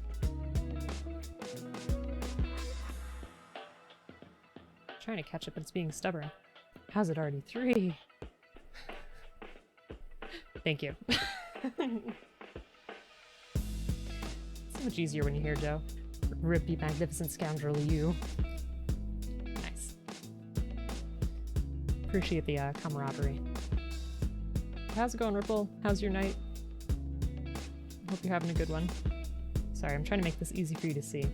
Trying to catch it, but it's being stubborn. How's it already 3? Thank you. So much easier when you hear Joe. Rip, you magnificent scoundrel, you. Nice. Appreciate the camaraderie. How's it going, Ripple? How's your night? Hope you're having a good one. Sorry, I'm trying to make this easy for you to see.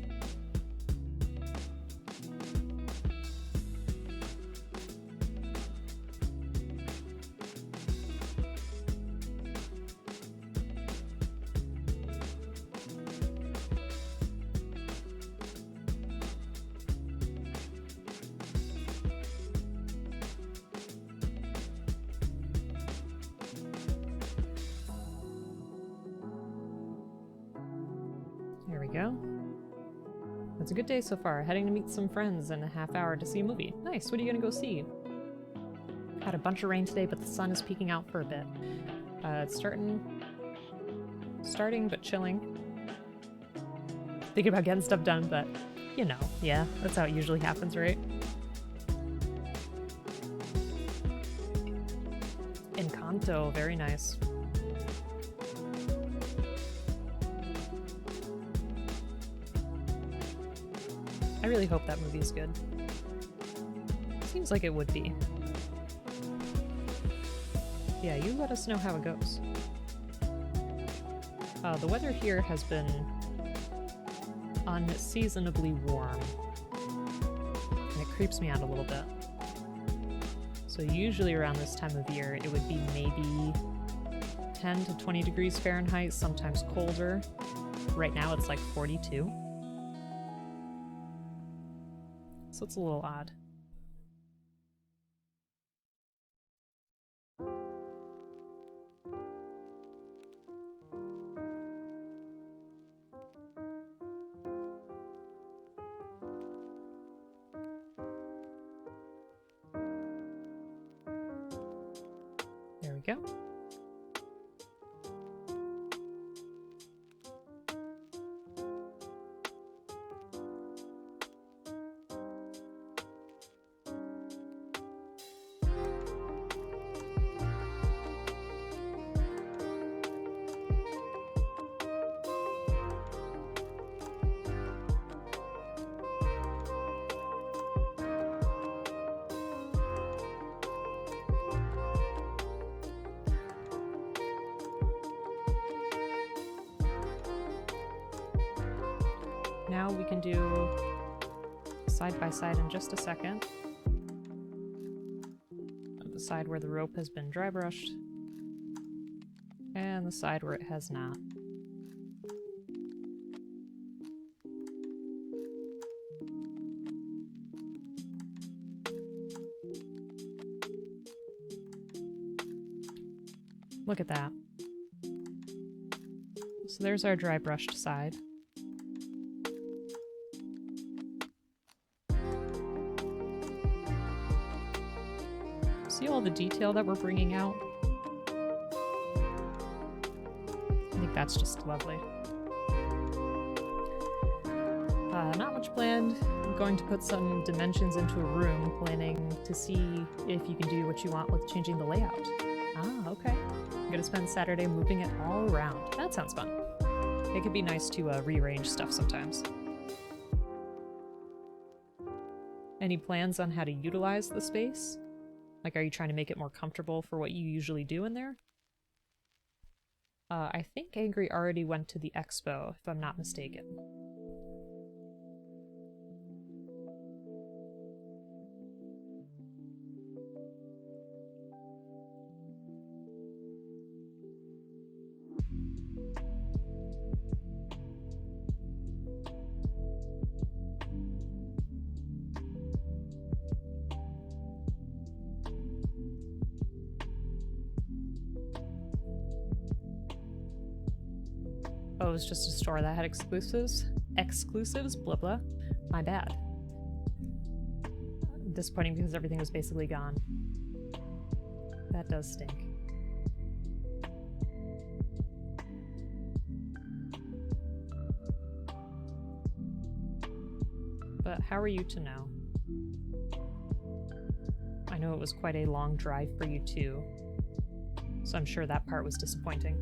we go. It's a good day so far. Heading to meet some friends in a half hour to see a movie. Nice. What are you gonna go see? Had a bunch of rain today, but the sun is peeking out for a bit. It's starting but chilling. Thinking about getting stuff done, but you know, yeah, that's how it usually happens, right? Encanto, very nice. I really hope that movie is good. Seems like it would be. Yeah, you let us know how it goes. The weather here has been unseasonably warm, and it creeps me out a little bit. So usually around this time of year, it would be maybe 10 to 20 degrees Fahrenheit, sometimes colder. Right now it's like 42. So it's a little odd. There we go. Now we can do side by side in just a second. The side where the rope has been dry brushed, and the side where it has not. Look at that. So there's our dry brushed side. See all the detail that we're bringing out? I think that's just lovely. Not much planned. I'm going to put some dimensions into a room, planning to see if you can do what you want with changing the layout. Ah, okay. I'm gonna spend Saturday moving it all around. That sounds fun. It could be nice to rearrange stuff sometimes. Any plans on how to utilize the space? Like, are you trying to make it more comfortable for what you usually do in there? I think Angry already went to the expo, if I'm not mistaken. Oh, it was just a store that had exclusives? Exclusives? Blah blah. My bad. Disappointing because everything was basically gone. That does stink. But how are you to know? I know it was quite a long drive for you too, so I'm sure that part was disappointing.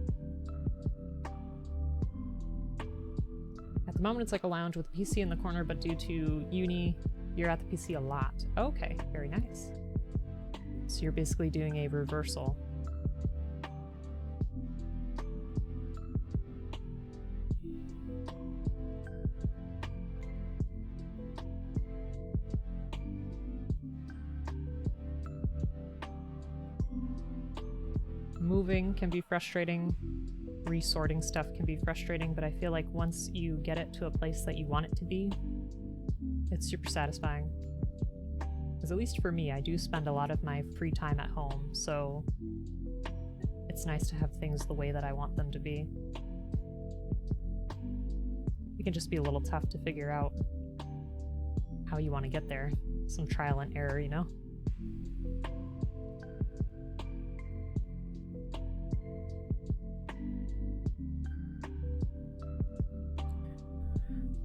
At the moment it's like a lounge with a PC in the corner, but due to uni, you're at the PC a lot. Okay, very nice. So you're basically doing a reversal. Moving can be frustrating. Resorting stuff can be frustrating, but I feel like once you get it to a place that you want it to be, it's super satisfying. Because at least for me, I do spend a lot of my free time at home, so it's nice to have things the way that I want them to be. It can just be a little tough to figure out how you want to get there. Some trial and error, you know?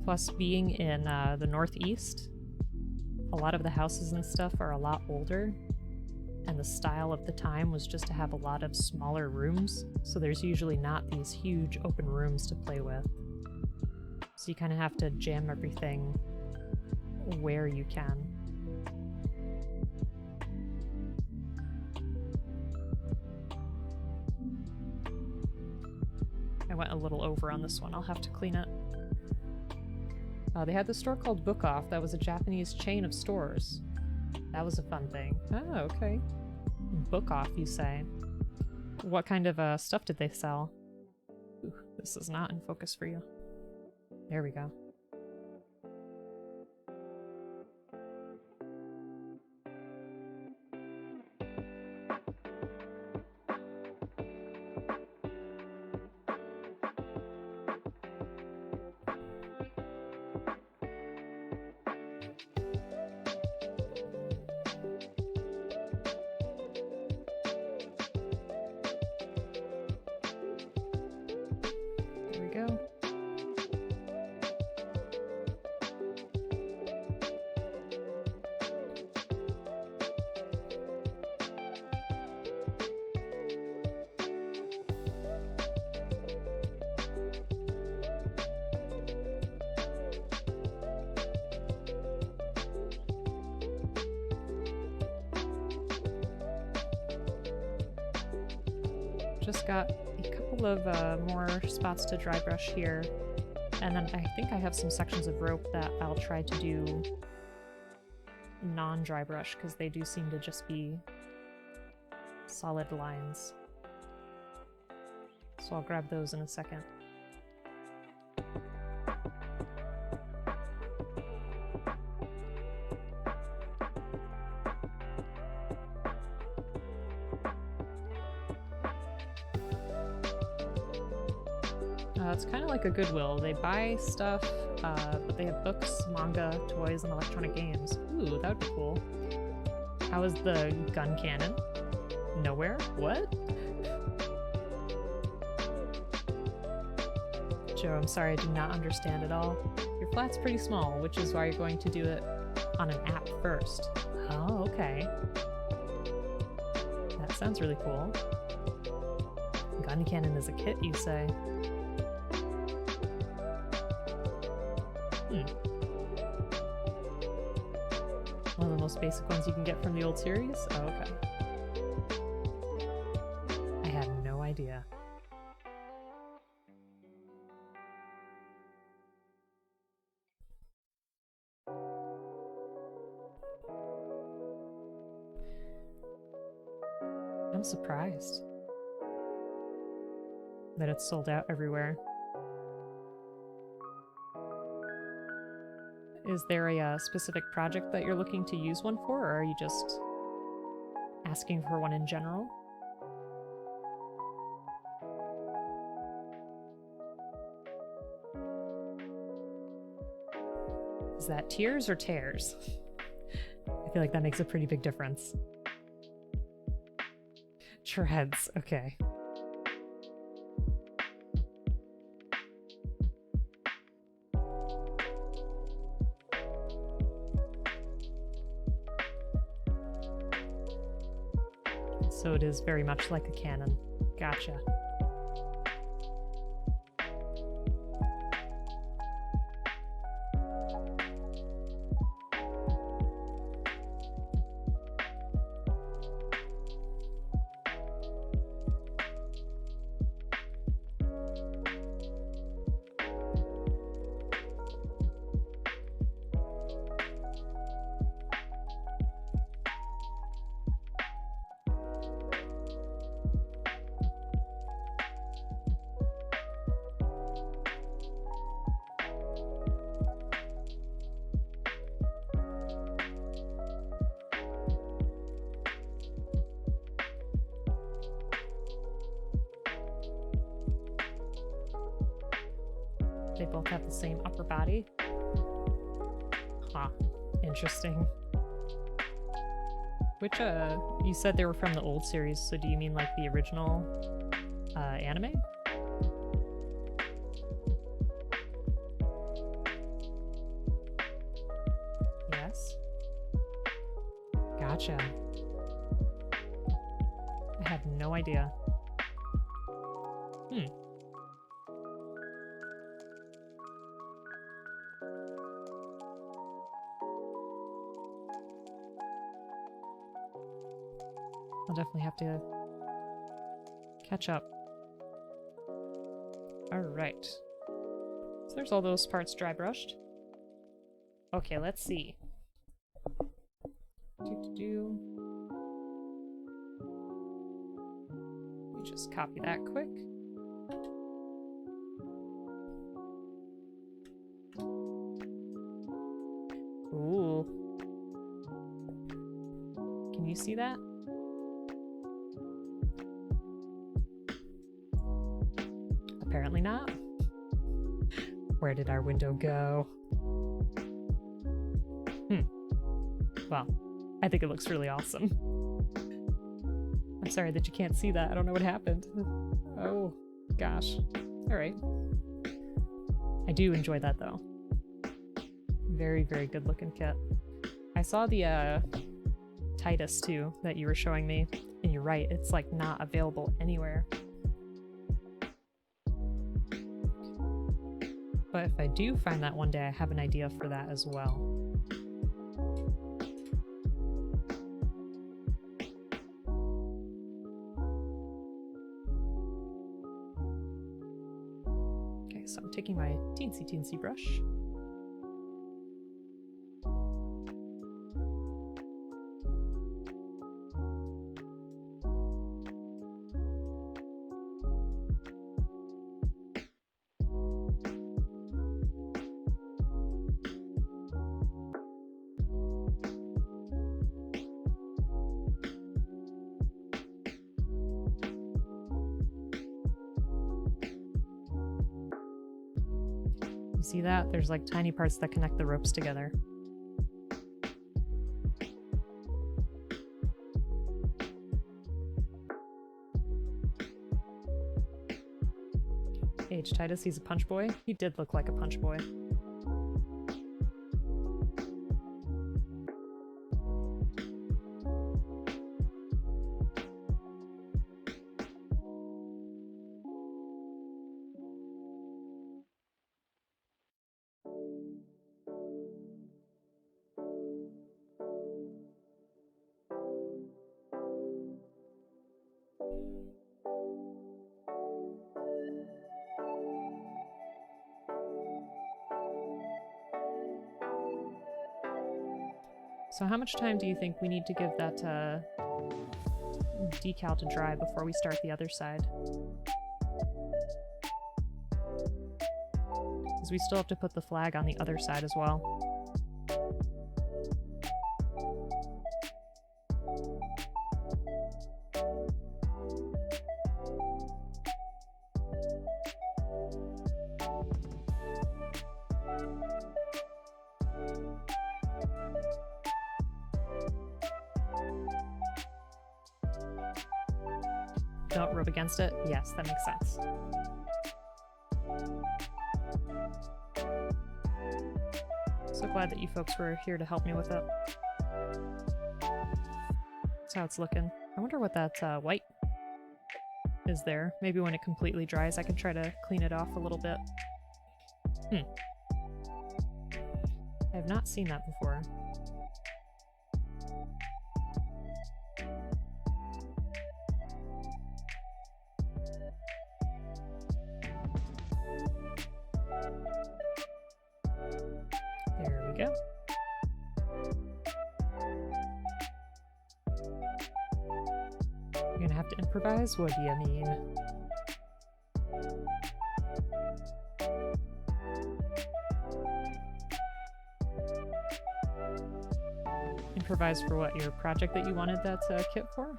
Plus, being in the Northeast, a lot of the houses and stuff are a lot older, and the style of the time was just to have a lot of smaller rooms, so there's usually not these huge open rooms to play with. So you kind of have to jam everything where you can. I went a little over on this one. I'll have to clean it. They had this store called Book Off that was a Japanese chain of stores. That was a fun thing. Oh, okay. Book Off, you say? What kind of stuff did they sell? Ooh, this is not in focus for you. There we go. Just got a couple of more spots to dry brush here, and then I think I have some sections of rope that I'll try to do non-dry brush, because they do seem to just be solid lines. So I'll grab those in a second. It's kind of like a Goodwill. They buy stuff, but they have books, manga, toys, and electronic games. Ooh, that would be cool. How is the gun cannon? Nowhere? What? Joe, I'm sorry, I do not understand at all. Your flat's pretty small, which is why you're going to do it on an app first. Oh, okay. That sounds really cool. Gun cannon is a kit, you say? One of the most basic ones you can get from the old series? Oh, okay. I had no idea. I'm surprised that it's sold out everywhere. Is there a specific project that you're looking to use one for, or are you just asking for one in general? Is that tears or tears? I feel like that makes a pretty big difference. Treads, okay. So it is very much like a cannon. Gotcha. They both have the same upper body. Huh. Interesting. Which, you said they were from the old series, so do you mean like the original, anime? Yes. Gotcha. I had no idea. I'll definitely have to catch up. Alright. So there's all those parts dry brushed. Okay, let's see. Let me just copy that quick. Ooh. Can you see that? Apparently not. Where did our window go? Well, I think it looks really awesome. I'm sorry that you can't see that. I don't know what happened. Oh, gosh. Alright. I do enjoy that, though. Very, very good looking kit. I saw the, Titus, too, that you were showing me. And you're right, it's, like, not available anywhere. But if I do find that one day, I have an idea for that as well. Okay, so I'm taking my teensy brush. You see that? There's like tiny parts that connect the ropes together. Age Titus, he's a punch boy. He did look like a punch boy. So how much time do you think we need to give that decal to dry before we start the other side? Because we still have to put the flag on the other side as well. Don't rub against it? Yes, that makes sense. So glad that you folks were here to help me with it. That's how it's looking. I wonder what that white is there. Maybe when it completely dries I can try to clean it off a little bit. I have not seen that before. There we go. You're gonna have to improvise? What do you mean? Improvise for what? Your project that you wanted that kit for?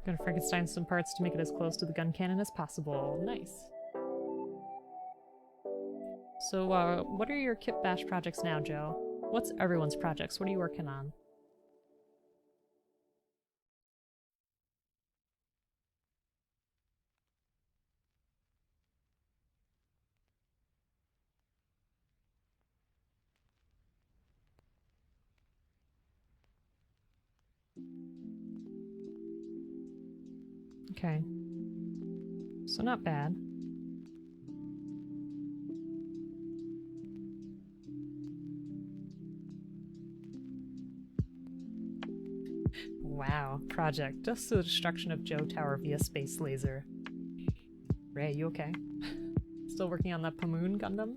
Gonna Frankenstein some parts to make it as close to the gun cannon as possible. Nice. So, what are your kit bash projects now, Joe? What's everyone's projects? What are you working on? Okay. So not bad. Wow, project. Just the destruction of Joe Tower via space laser. Ray, you okay? Still working on that Pamoon Gundam?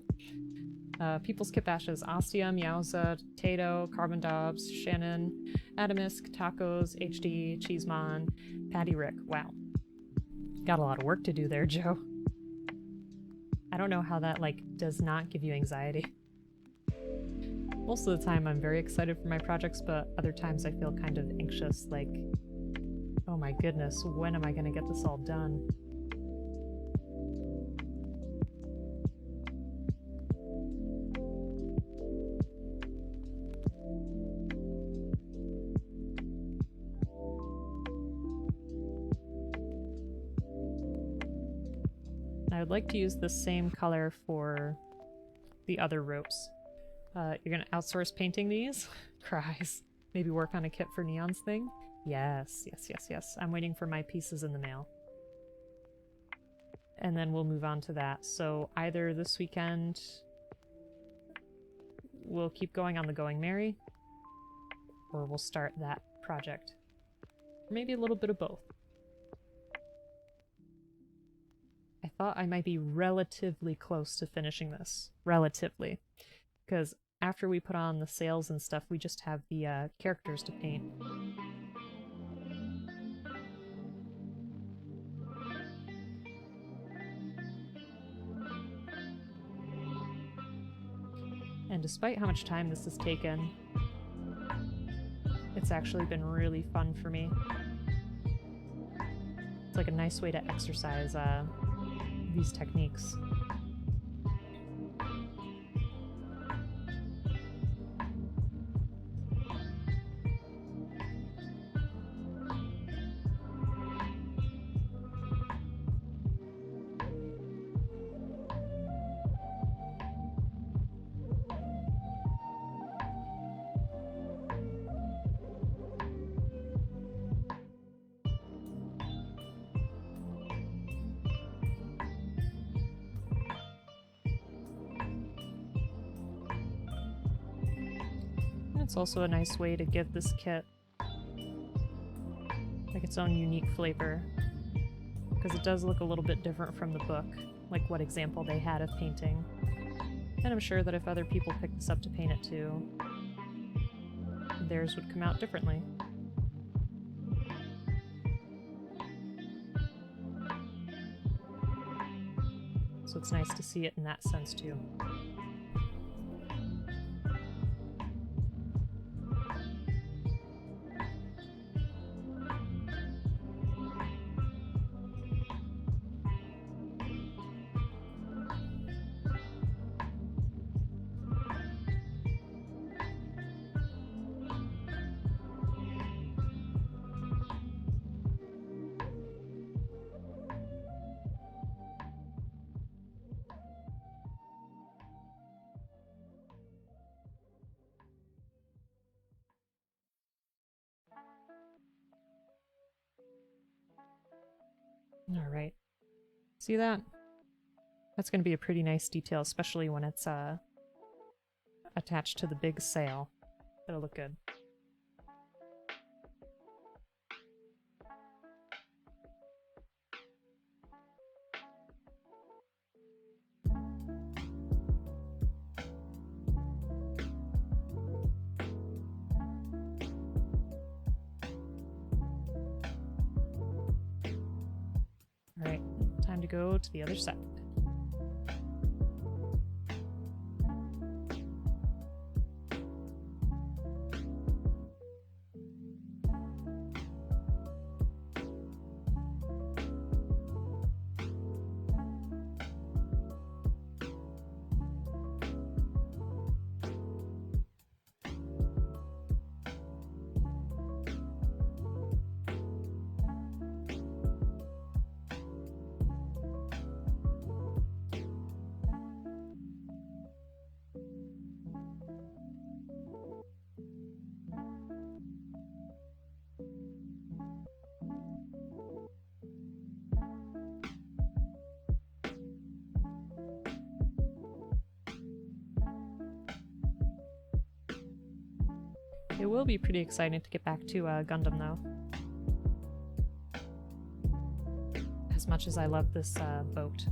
People's Kit Bashes. Ostia, Meowza, Tato, Carbon Dobbs, Shannon, Adamisk, Tacos, HD, Cheesemon, Patty Rick. Wow. Got a lot of work to do there, Joe. I don't know how that, like, does not give you anxiety. Most of the time I'm very excited for my projects, but other times I feel kind of anxious, like, oh my goodness, when am I gonna get this all done? I would like to use the same color for the other ropes. You're gonna outsource painting these? Cries. Maybe work on a kit for Neon's thing? Yes, yes, yes, yes. I'm waiting for my pieces in the mail. And then we'll move on to that. So either this weekend we'll keep going on the Going Merry, or we'll start that project. Or maybe a little bit of both. I thought I might be relatively close to finishing this. Relatively. Because after we put on the sails and stuff, we just have the characters to paint. And despite how much time this has taken, it's actually been really fun for me. It's like a nice way to exercise these techniques. It's also a nice way to give this kit like its own unique flavor, because it does look a little bit different from the book, like what example they had of painting. And I'm sure that if other people pick this up to paint it too, theirs would come out differently. So it's nice to see it in that sense too. Alright. See that? That's going to be a pretty nice detail, especially when it's attached to the big sail. It'll look good. Alright, time to go to the other side. It will be pretty exciting to get back to Gundam, though. As much as I love this boat,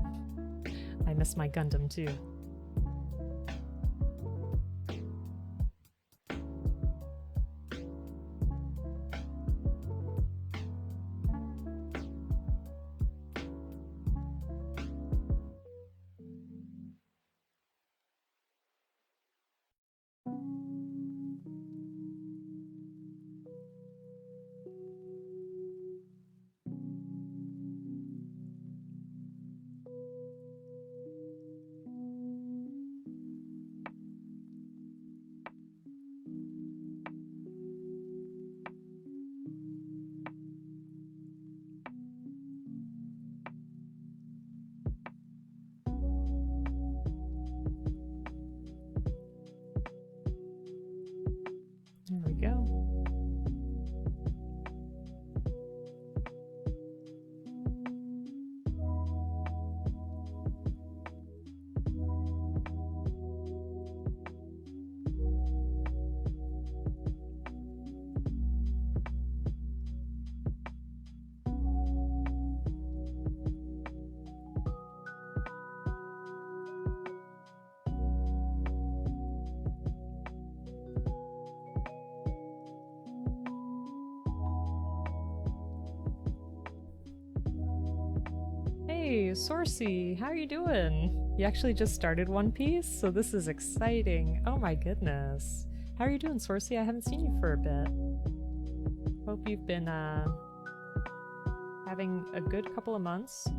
I miss my Gundam, too. There we go. Hey, Sorcy, how are you doing? You actually just started One Piece, so this is exciting. Oh my goodness. How are you doing, Sorcy? I haven't seen you for a bit. Hope you've been having a good couple of months.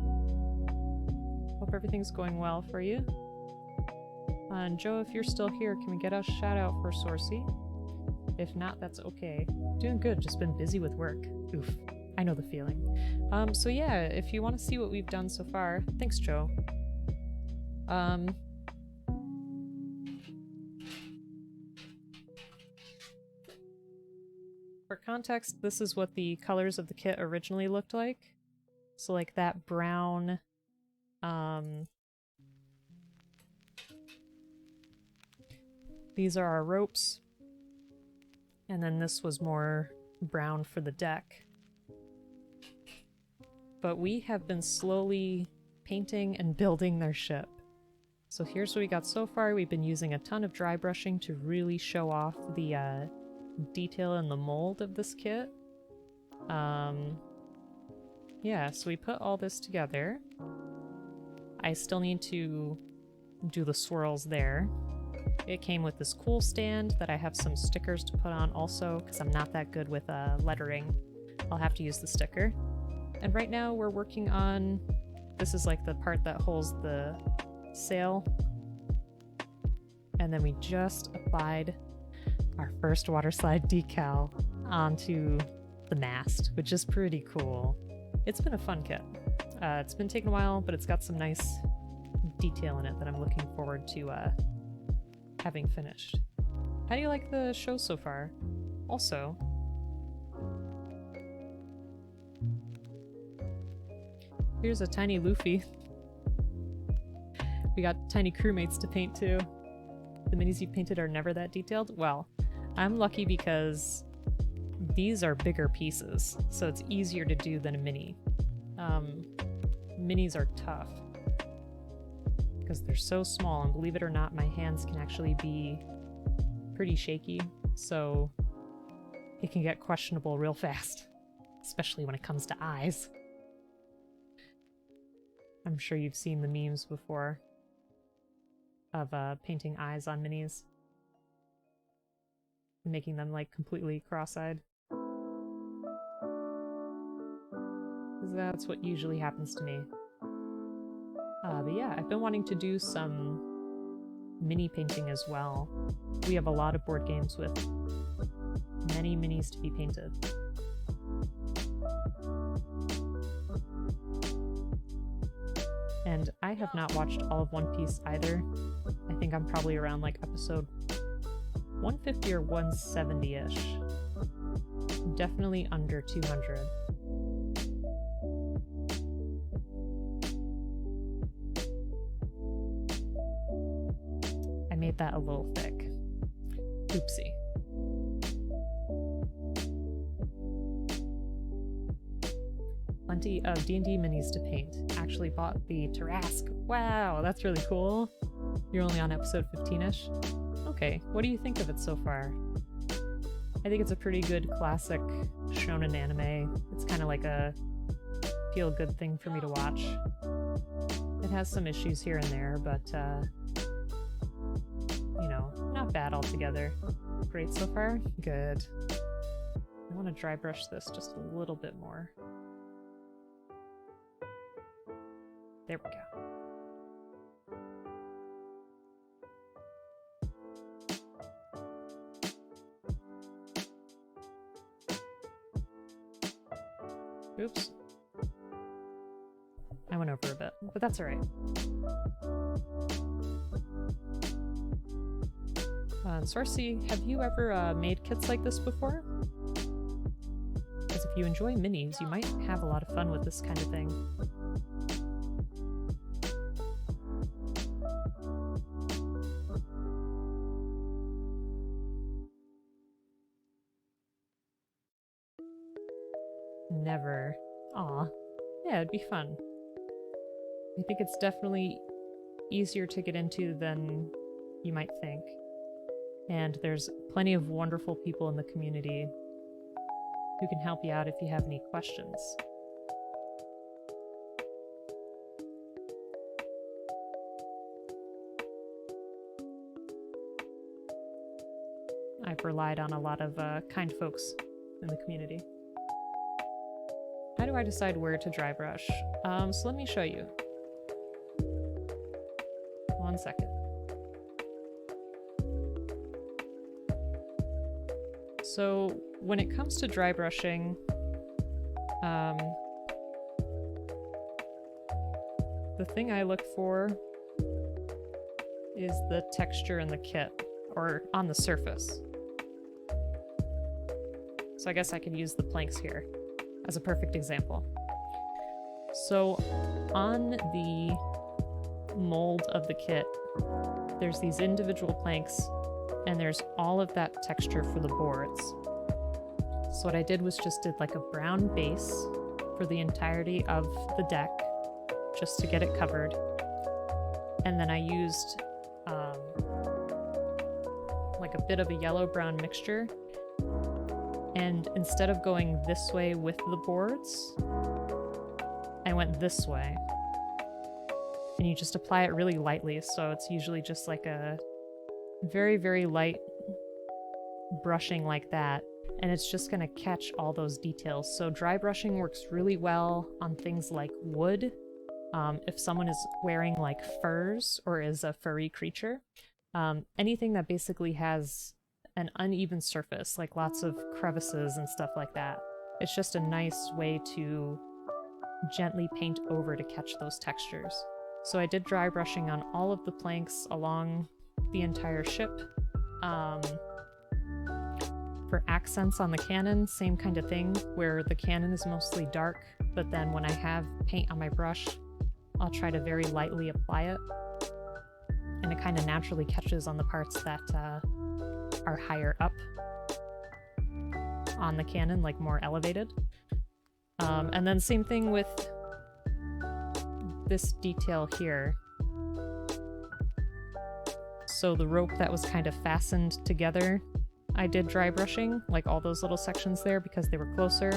Hope everything's going well for you. And Joe, if you're still here, can we get a shout out for Sorcy? If not, that's okay. Doing good, just been busy with work. Oof. I know the feeling. So yeah, if you want to see what we've done so far, thanks, Joe. For context, this is what the colors of the kit originally looked like. So like that brown, these are our ropes. And then this was more brown for the deck. But we have been slowly painting and building their ship. So here's what we got so far. We've been using a ton of dry brushing to really show off the detail and the mold of this kit. Yeah, so we put all this together. I still need to do the swirls there. It came with this cool stand that I have some stickers to put on also, because I'm not that good with lettering. I'll have to use the sticker. And right now we're working on, this is like the part that holds the sail. And then we just applied our first water slide decal onto the mast, which is pretty cool. It's been a fun kit. It's been taking a while, but it's got some nice detail in it that I'm looking forward to having finished. How do you like the show so far? Also, here's a tiny Luffy. We got tiny crewmates to paint too. The minis you painted are never that detailed? Well, I'm lucky because these are bigger pieces, so it's easier to do than a mini. Minis are tough because they're so small, and believe it or not, my hands can actually be pretty shaky, so it can get questionable real fast, especially when it comes to eyes. I'm sure you've seen the memes before of painting eyes on minis. Making them like completely cross-eyed. That's what usually happens to me. But yeah, I've been wanting to do some mini painting as well. We have a lot of board games with many minis to be painted. And I have not watched all of One Piece either. I think I'm probably around like episode 150 or 170-ish. Definitely under 200. I made that a little thick. Oopsie. plenty of D&D minis to paint. Actually bought the Tarask. Wow, that's really cool. You're only on episode 15-ish? Okay, what do you think of it so far? I think it's a pretty good classic shonen anime. It's kind of like a feel-good thing for me to watch. It has some issues here and there, but, you know, not bad altogether. Great so far? Good. I want to dry brush this just a little bit more. There we go. Oops. I went over a bit, but that's alright. Sorcy, have you ever made kits like this before? Because if you enjoy minis, you might have a lot of fun with this kind of thing. Never. Aw. Yeah, it'd be fun. I think it's definitely easier to get into than you might think. And there's plenty of wonderful people in the community who can help you out if you have any questions. I've relied on a lot of kind folks in the community. How do I decide where to dry brush? So let me show you. 1 second. So when it comes to dry brushing, the thing I look for is the texture in the kit, or on the surface. So I guess I could use the planks here as a perfect example. So on the mold of the kit, there's these individual planks, and there's all of that texture for the boards. So what I did was just did like a brown base for the entirety of the deck, just to get it covered. And then I used like a bit of a yellow-brown mixture. And instead of going this way with the boards, I went this way. And you just apply it really lightly, so it's usually just like a very, very light brushing like that, and it's just gonna catch all those details. So dry brushing works really well on things like wood. If someone is wearing like furs or is a furry creature, anything that basically has an uneven surface, like lots of crevices and stuff like that. It's just a nice way to gently paint over to catch those textures. So I did dry brushing on all of the planks along the entire ship. For accents on the cannon, same kind of thing, where the cannon is mostly dark, but then when I have paint on my brush, I'll try to very lightly apply it, and it kind of naturally catches on the parts that are higher up on the cannon, like more elevated. And then same thing with this detail here. So the rope that was kind of fastened together, I did dry brushing, like all those little sections there, because they were closer,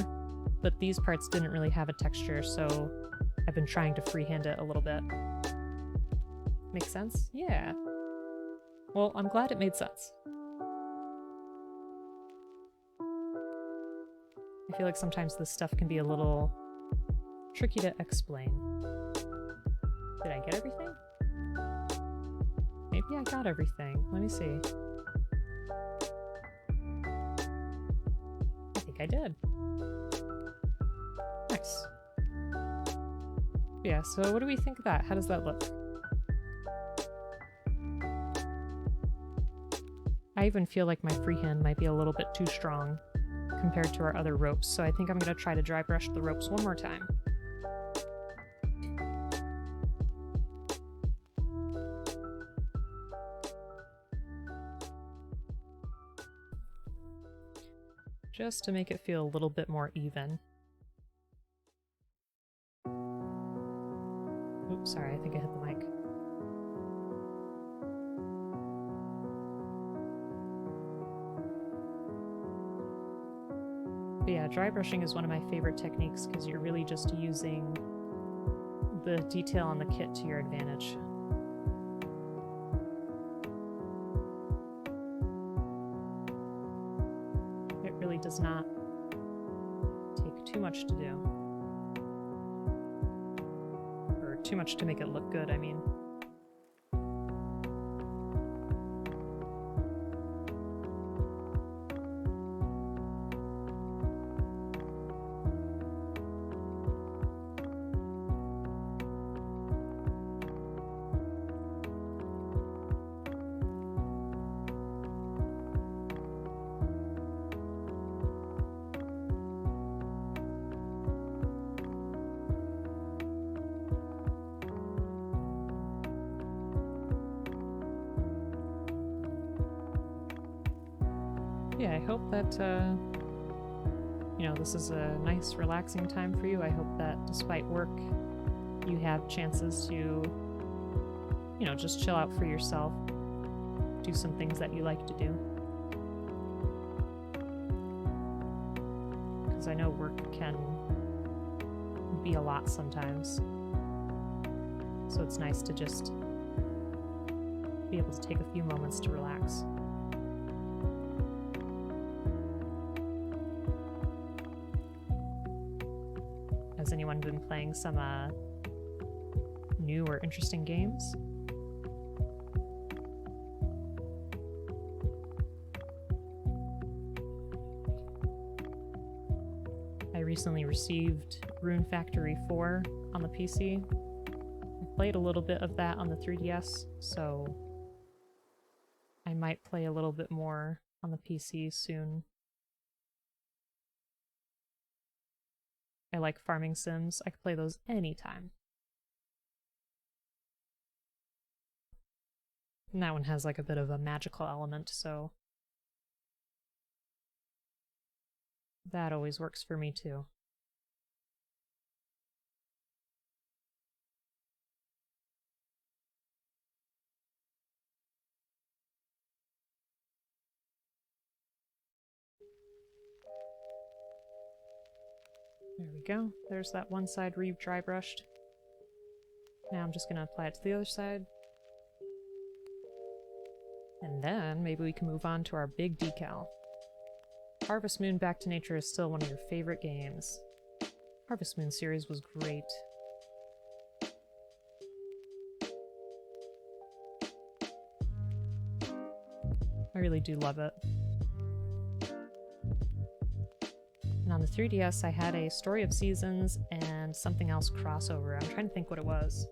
but these parts didn't really have a texture, so I've been trying to freehand it a little bit. Make sense? Yeah. Well, I'm glad it made sense. I feel like sometimes this stuff can be a little tricky to explain. Did I get everything? Maybe I got everything. Let me see. I think I did. Nice. Yeah, so what do we think of that? How does that look? I even feel like my freehand might be a little bit too strong compared to our other ropes, so I think I'm going to try to dry brush the ropes one more time. Just to make it feel a little bit more even. Oops, sorry, I think I hit the mic. But yeah, dry brushing is one of my favorite techniques because you're really just using the detail on the kit to your advantage. It really does not take too much to do. Or too much to make it look good, I mean. Yeah, I hope that, you know, this is a nice, relaxing time for you. I hope that despite work, you have chances to, you know, just chill out for yourself, do some things that you like to do. Because I know work can be a lot sometimes. So it's nice to just be able to take a few moments to relax. Has anyone been playing some new or interesting games? I recently received Rune Factory 4 on the PC. I played a little bit of that on the 3DS, so I might play a little bit more on the PC soon. I like farming sims. I could play those anytime. And that one has like a bit of a magical element, so that always works for me too. There we go. There's that one side where you've dry brushed. Now I'm just going to apply it to the other side. And then maybe we can move on to our big decal. Harvest Moon Back to Nature is still one of your favorite games. Harvest Moon series was great. I really do love it. And on the 3DS, I had a Story of Seasons and something else crossover. I'm trying to think what it was.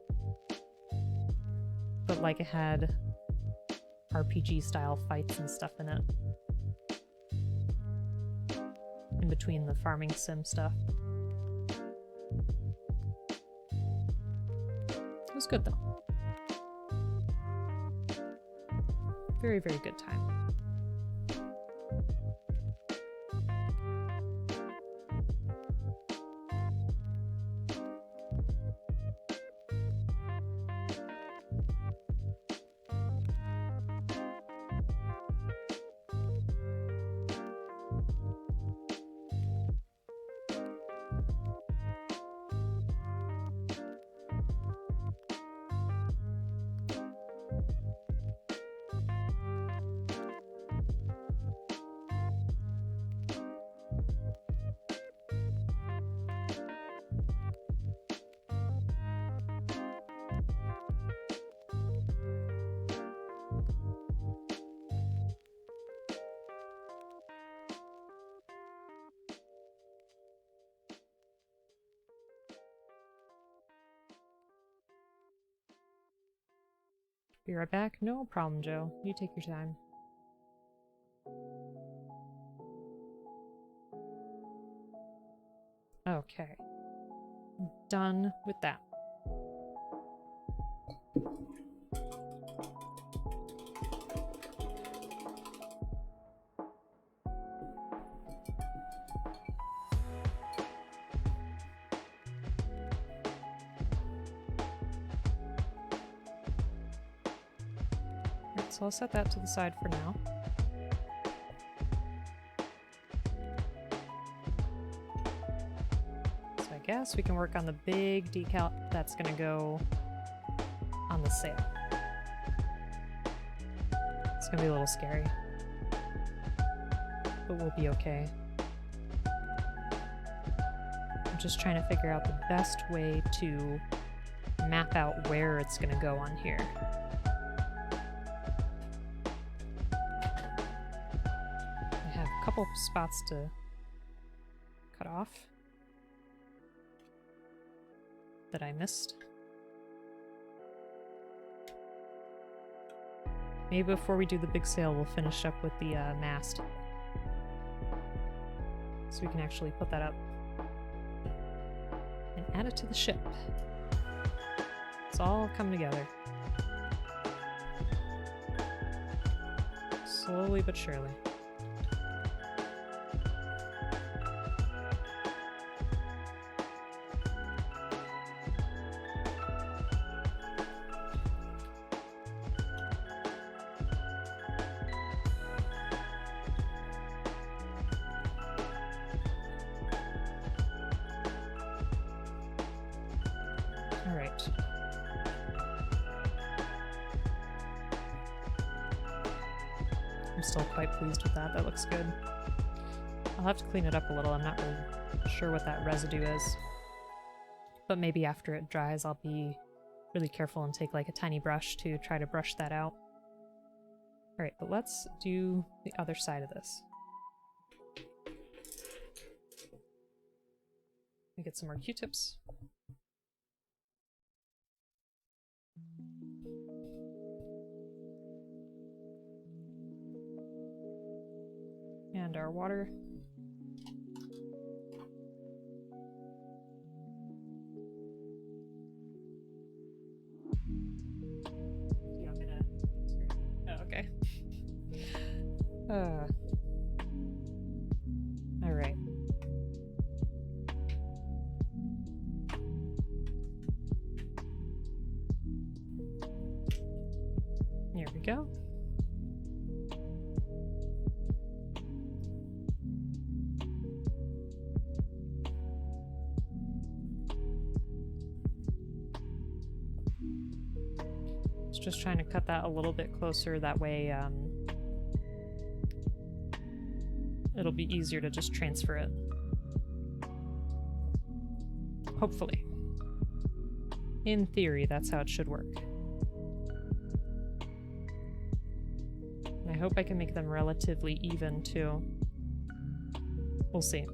But like it had RPG-style fights and stuff in it. In between the farming sim stuff. It was good though. Very, very good time. Be right back. No problem, Joe. You take your time. Okay. Done with that. So I'll set that to the side for now. So I guess we can work on the big decal that's gonna go on the sail. It's gonna be a little scary, but we'll be okay. I'm just trying to figure out the best way to map out where it's gonna go on here. I have a couple spots to cut off that I missed. Maybe before we do the big sail, we'll finish up with the mast. So we can actually put that up and add it to the ship. It's all coming together. Slowly but surely. I'm still quite pleased with that. That looks good. I'll have to clean it up a little. I'm not really sure what that residue is. But maybe after it dries, I'll be really careful and take like a tiny brush to try to brush that out. Alright, but let's do the other side of this. Let me get some more Q-tips. And our water. Oh, okay. All right. Here we go. Just trying to cut that a little bit closer, that way it'll be easier to just transfer it. Hopefully. In theory, that's how it should work. And I hope I can make them relatively even too. We'll see.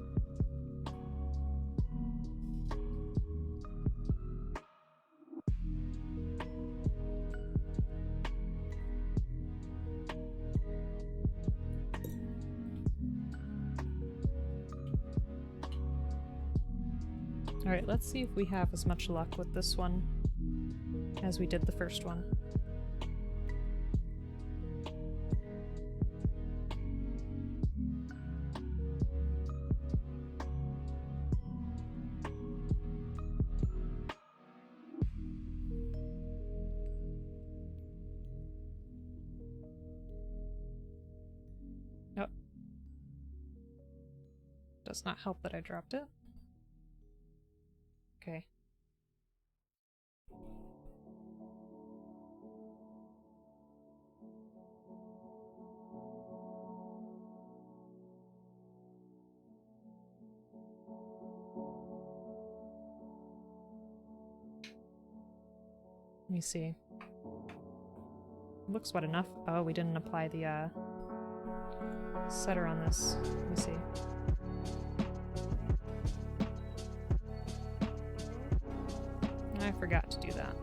Alright, let's see if we have as much luck with this one as we did the first one. Oh. Does not help that I dropped it. Okay. Let me see. Looks wet enough. Oh, we didn't apply the setter on this. Let me see. I forgot to do that.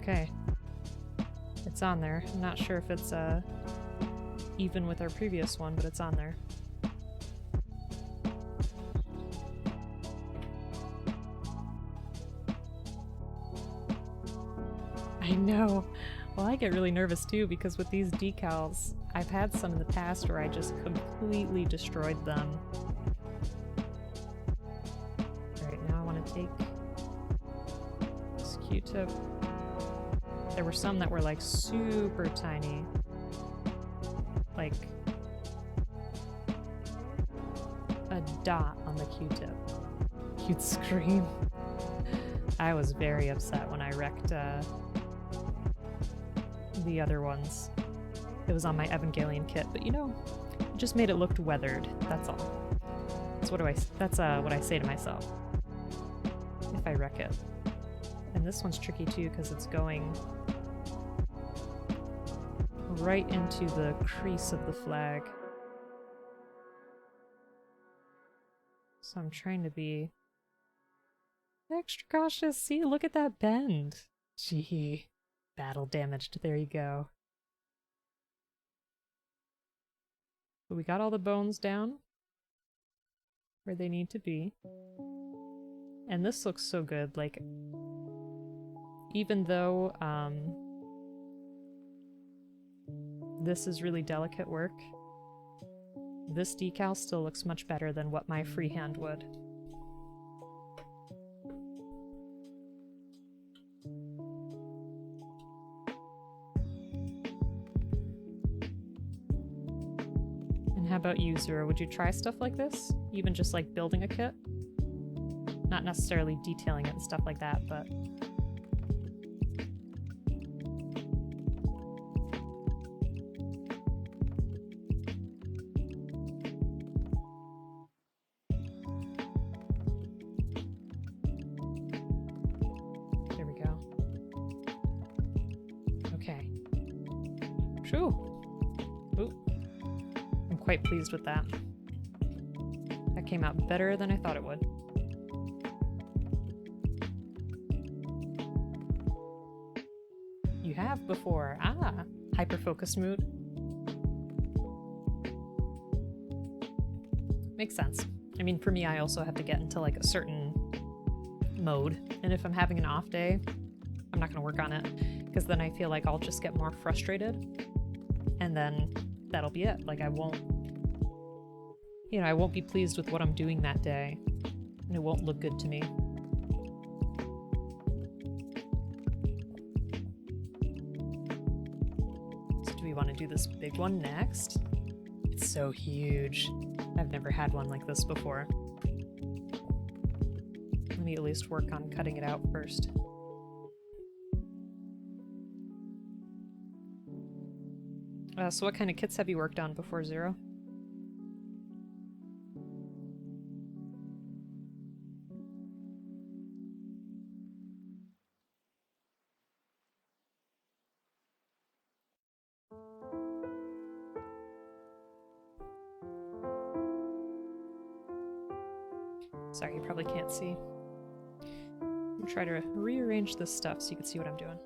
Okay. It's on there. I'm not sure if it's even with our previous one, but it's on there. I know. Well, I get really nervous too because with these decals, I've had some in the past where I just completely destroyed them. Alright, now I want to take this Q-tip. There were some that were like super tiny. Like a dot on the Q-tip. You'd scream. I was very upset when I wrecked the other ones. It was on my Evangelion kit, but you know, it just made it look weathered. That's all. That's what I say to myself if I wreck it. And this one's tricky too because it's going right into the crease of the flag. So I'm trying to be extra cautious. See, look at that bend. Gee, battle damaged. There you go. But we got all the bones down where they need to be. And this looks so good. Like, even though this is really delicate work, this decal still looks much better than what my freehand would. And how about you, Zero? Would you try stuff like this? Even just like building a kit? Not necessarily detailing it and stuff like that, but... There we go. Okay. Phew. Ooh. I'm quite pleased with that. That came out better than I thought it would. You have before. Ah, hyper-focused mood. Makes sense. I mean, for me, I also have to get into like a certain mode, and if I'm having an off day, I'm not gonna work on it, because then I feel like I'll just get more frustrated, and then that'll be it. Like I won't be pleased with what I'm doing that day, and it won't look good to me. We want to do this big one next. It's so huge. I've never had one like this before. Let me at least work on cutting it out first. So what kind of kits have you worked on before, Zero? Sorry, you probably can't see. I'm gonna try to rearrange this stuff so you can see what I'm doing.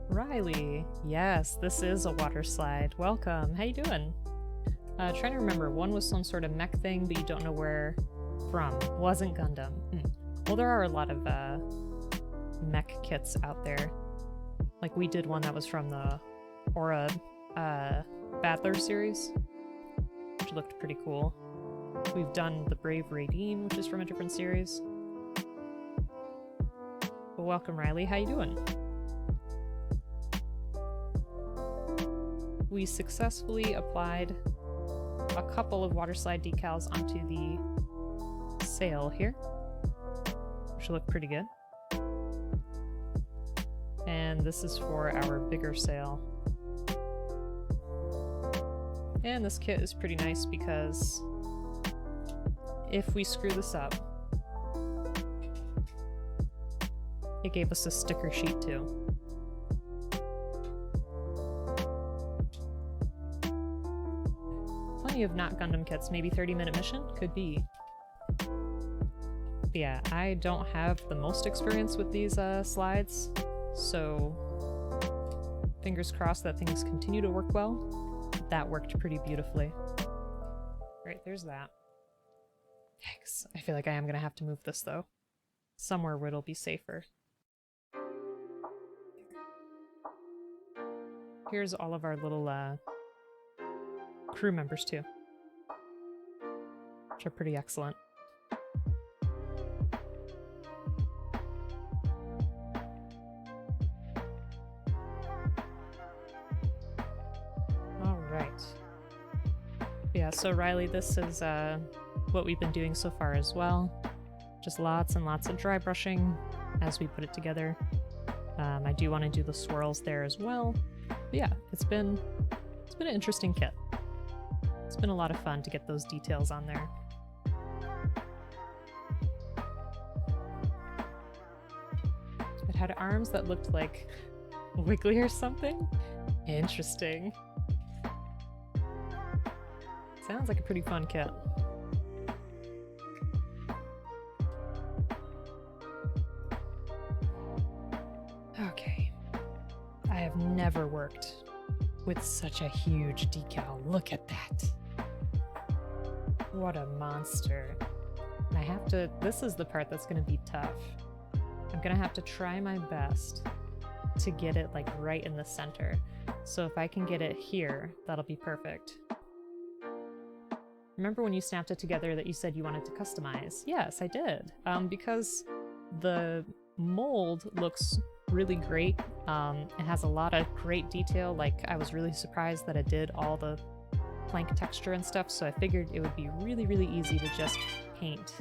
Riley, yes, this is a water slide. Welcome. How you doing? Trying to remember. One was some sort of mech thing, but you don't know where from. Wasn't Gundam. Well, there are a lot of mech kits out there. Like we did one that was from the Aura Battler series, which looked pretty cool. We've done the Brave Radine, which is from a different series. Well, welcome, Riley. How you doing? We successfully applied a couple of waterslide decals onto the sail here, which look pretty good. And this is for our bigger sail. And this kit is pretty nice because if we screw this up, it gave us a sticker sheet too. Plenty of not Gundam kits, maybe 30-minute mission? Could be. But yeah, I don't have the most experience with these slides, so fingers crossed that things continue to work well. That worked pretty beautifully. Right, there's that. Yikes. I feel like I am gonna have to move this though. Somewhere where it'll be safer. Here's all of our little crew members too, which are pretty excellent. Yeah, so Riley, this is what we've been doing so far as well. Just lots and lots of dry brushing as we put it together. I do want to do the swirls there as well. But yeah, it's been an interesting kit. It's been a lot of fun to get those details on there. It had arms that looked like wiggly or something. Interesting. Sounds like a pretty fun kit. Okay. I have never worked with such a huge decal. Look at that. What a monster. And I have to, this is the part that's gonna be tough. I'm gonna have to try my best to get it like right in the center. So if I can get it here, that'll be perfect. Remember when you snapped it together that you said you wanted to customize? Yes, I did. Because the mold looks really great. It has a lot of great detail. Like, I was really surprised that it did all the plank texture and stuff, so I figured it would be really, really easy to just paint.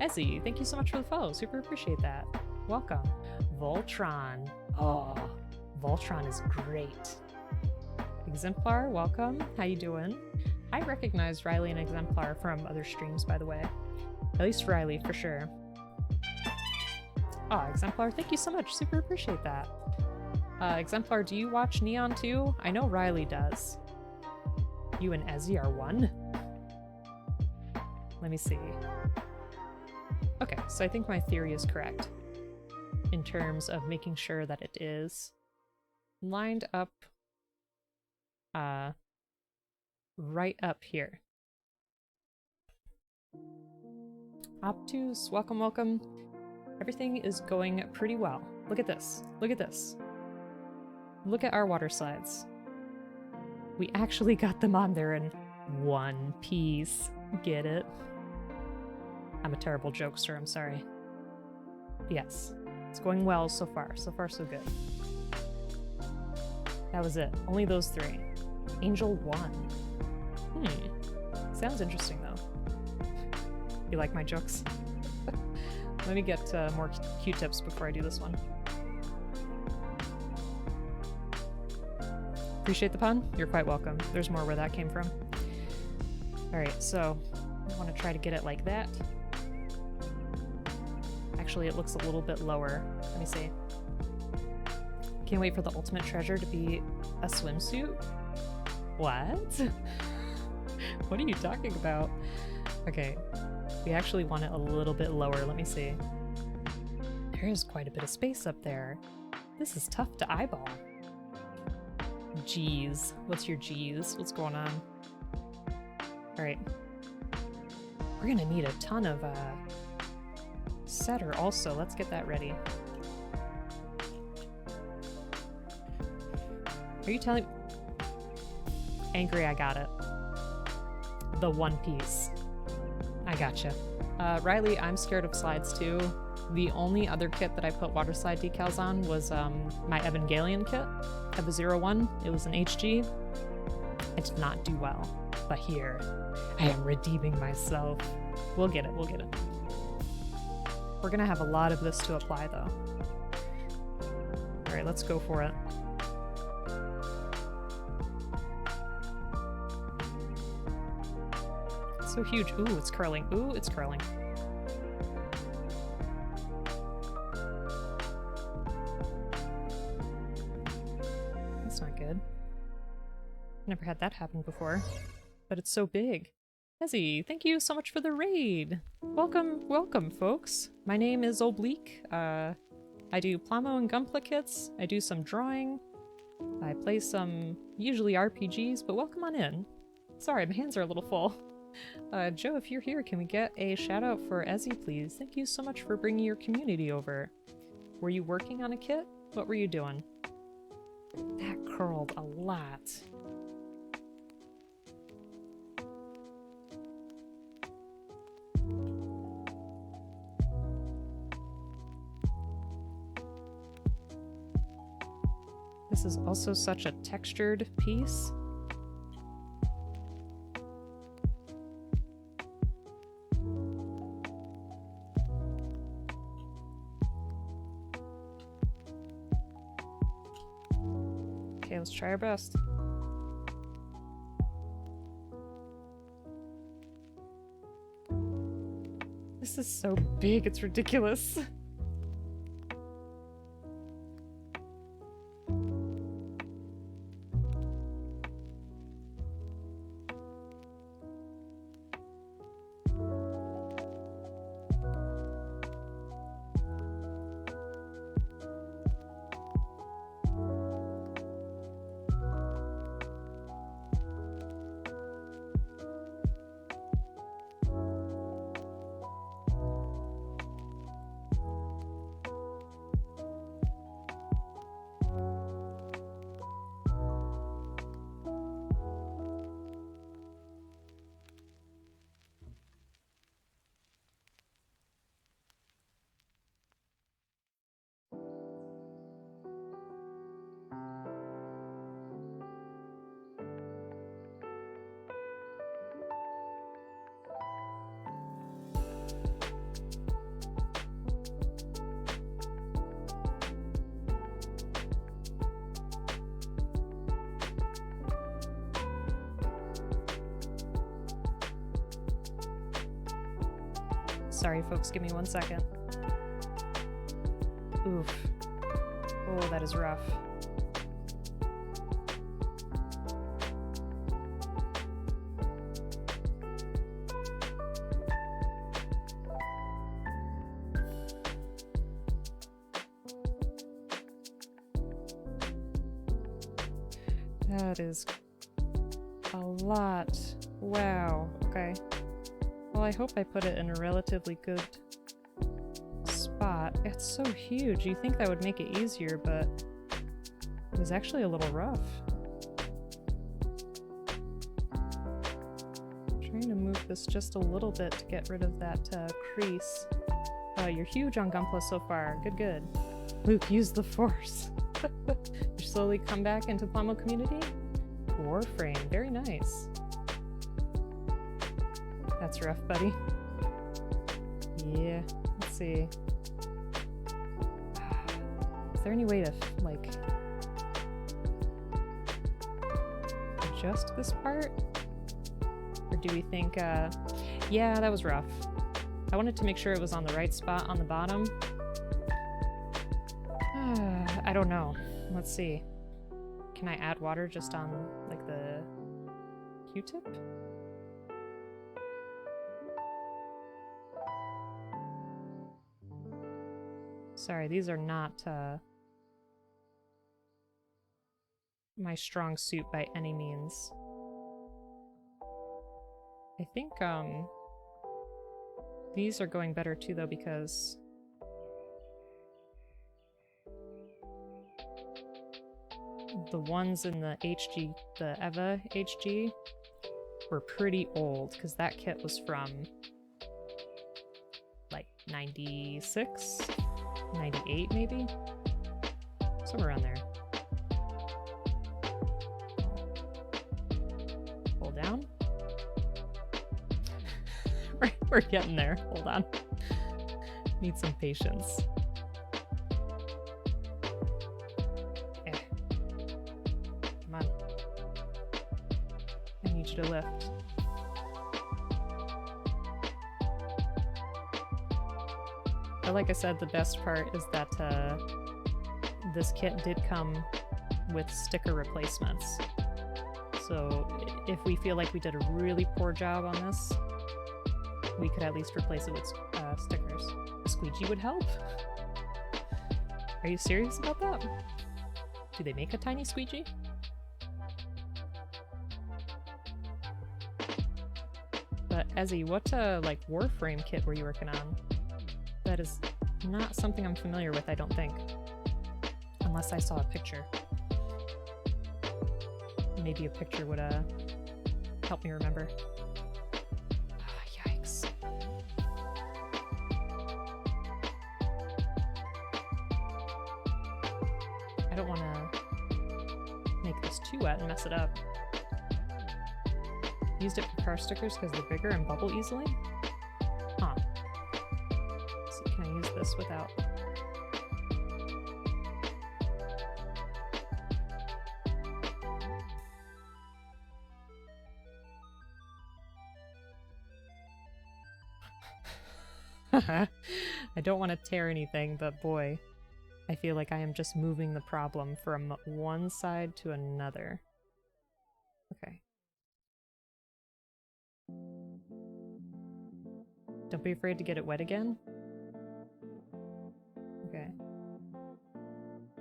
Ezzy, thank you so much for the follow. Super appreciate that. Welcome. Voltron. Oh, Voltron is great. Exemplar, welcome. How you doing? I recognize Riley and Exemplar from other streams, by the way. At least Riley, for sure. Oh, Exemplar, thank you so much. Super appreciate that. Exemplar, do you watch Neon too? I know Riley does. You and Ezzy are one? Let me see. Okay, so I think my theory is correct in terms of making sure that it is lined up right up here. Obtuse, welcome, welcome. Everything is going pretty well. Look at this. Look at this. Look at our water slides. We actually got them on there in one piece. Get it? I'm a terrible jokester, I'm sorry. Yes, it's going well so far. So far, so good. That was it. Only those three. Angel 1. Sounds interesting, though. You like my jokes? Let me get more Q-tips before I do this one. Appreciate the pun? You're quite welcome. There's more where that came from. Alright, so I want to try to get it like that. Actually, it looks a little bit lower. Let me see. Can't wait for the ultimate treasure to be a swimsuit? What? What are you talking about? Okay, we actually want it a little bit lower. Let me see. There is quite a bit of space up there. This is tough to eyeball. G's. What's your G's? What's going on? Alright. We're gonna need a ton of setter also. Let's get that ready. Are you telling me? Angry, I got it. The one piece. I gotcha. Riley, I'm scared of slides too. The only other kit that I put water slide decals on was my Evangelion kit, Eva-01. It was an HG. It did not do well. But here, I am redeeming myself. We'll get it, we'll get it. We're gonna have a lot of this to apply though. Alright, let's go for it. So huge. Ooh, it's curling. Ooh, it's curling. That's not good. Never had that happen before. But it's so big. Ezzy, thank you so much for the raid! Welcome, welcome, folks. My name is Oblique. I do Plamo and Gunpla kits. I do some drawing. I play some, usually RPGs, but welcome on in. Sorry, my hands are a little full. Joe, if you're here, can we get a shout out for Ezzy, please? Thank you so much for bringing your community over. Were you working on a kit? What were you doing? That curled a lot. This is also such a textured piece. Okay, let's try our best. This is so big, it's ridiculous. Sorry, folks, give me 1 second. Oof. Oh, that is rough. That is a lot. Wow. Okay. Well, I hope I put it in a relatively good spot. It's so huge. You think that would make it easier, but it was actually a little rough. Trying to move this just a little bit to get rid of that crease. You're huge on Gunpla so far. Good, good. Luke, use the force. You slowly come back into Plamo community? Warframe. Very nice. That's rough, buddy. Yeah, let's see. Is there any way to, like, adjust this part? Or do we think, yeah, that was rough. I wanted to make sure it was on the right spot on the bottom. I don't know. Let's see. Can I add water just on, like, the Q-tip? Sorry, these are not my strong suit by any means. I think these are going better too though, because the ones in the HG, the Eva HG, were pretty old, because that kit was from like 96? 98 maybe? Somewhere around there. Hold down. We're getting there. Hold on. Need some patience. Okay. Come on. I need you to lift. But like I said, the best part is that this kit did come with sticker replacements. So if we feel like we did a really poor job on this, we could at least replace it with stickers. A squeegee would help? Are you serious about that? Do they make a tiny squeegee? But Ezzy, what like Warframe kit were you working on? That is not something I'm familiar with, I don't think. Unless I saw a picture. Maybe a picture would help me remember. Oh, yikes. I don't want to make this too wet and mess it up. Used it for car stickers because they're bigger and bubble easily? Huh. So can I use this without... I don't want to tear anything, but boy, I feel like I am just moving the problem from one side to another. Okay. Don't be afraid to get it wet again. Okay.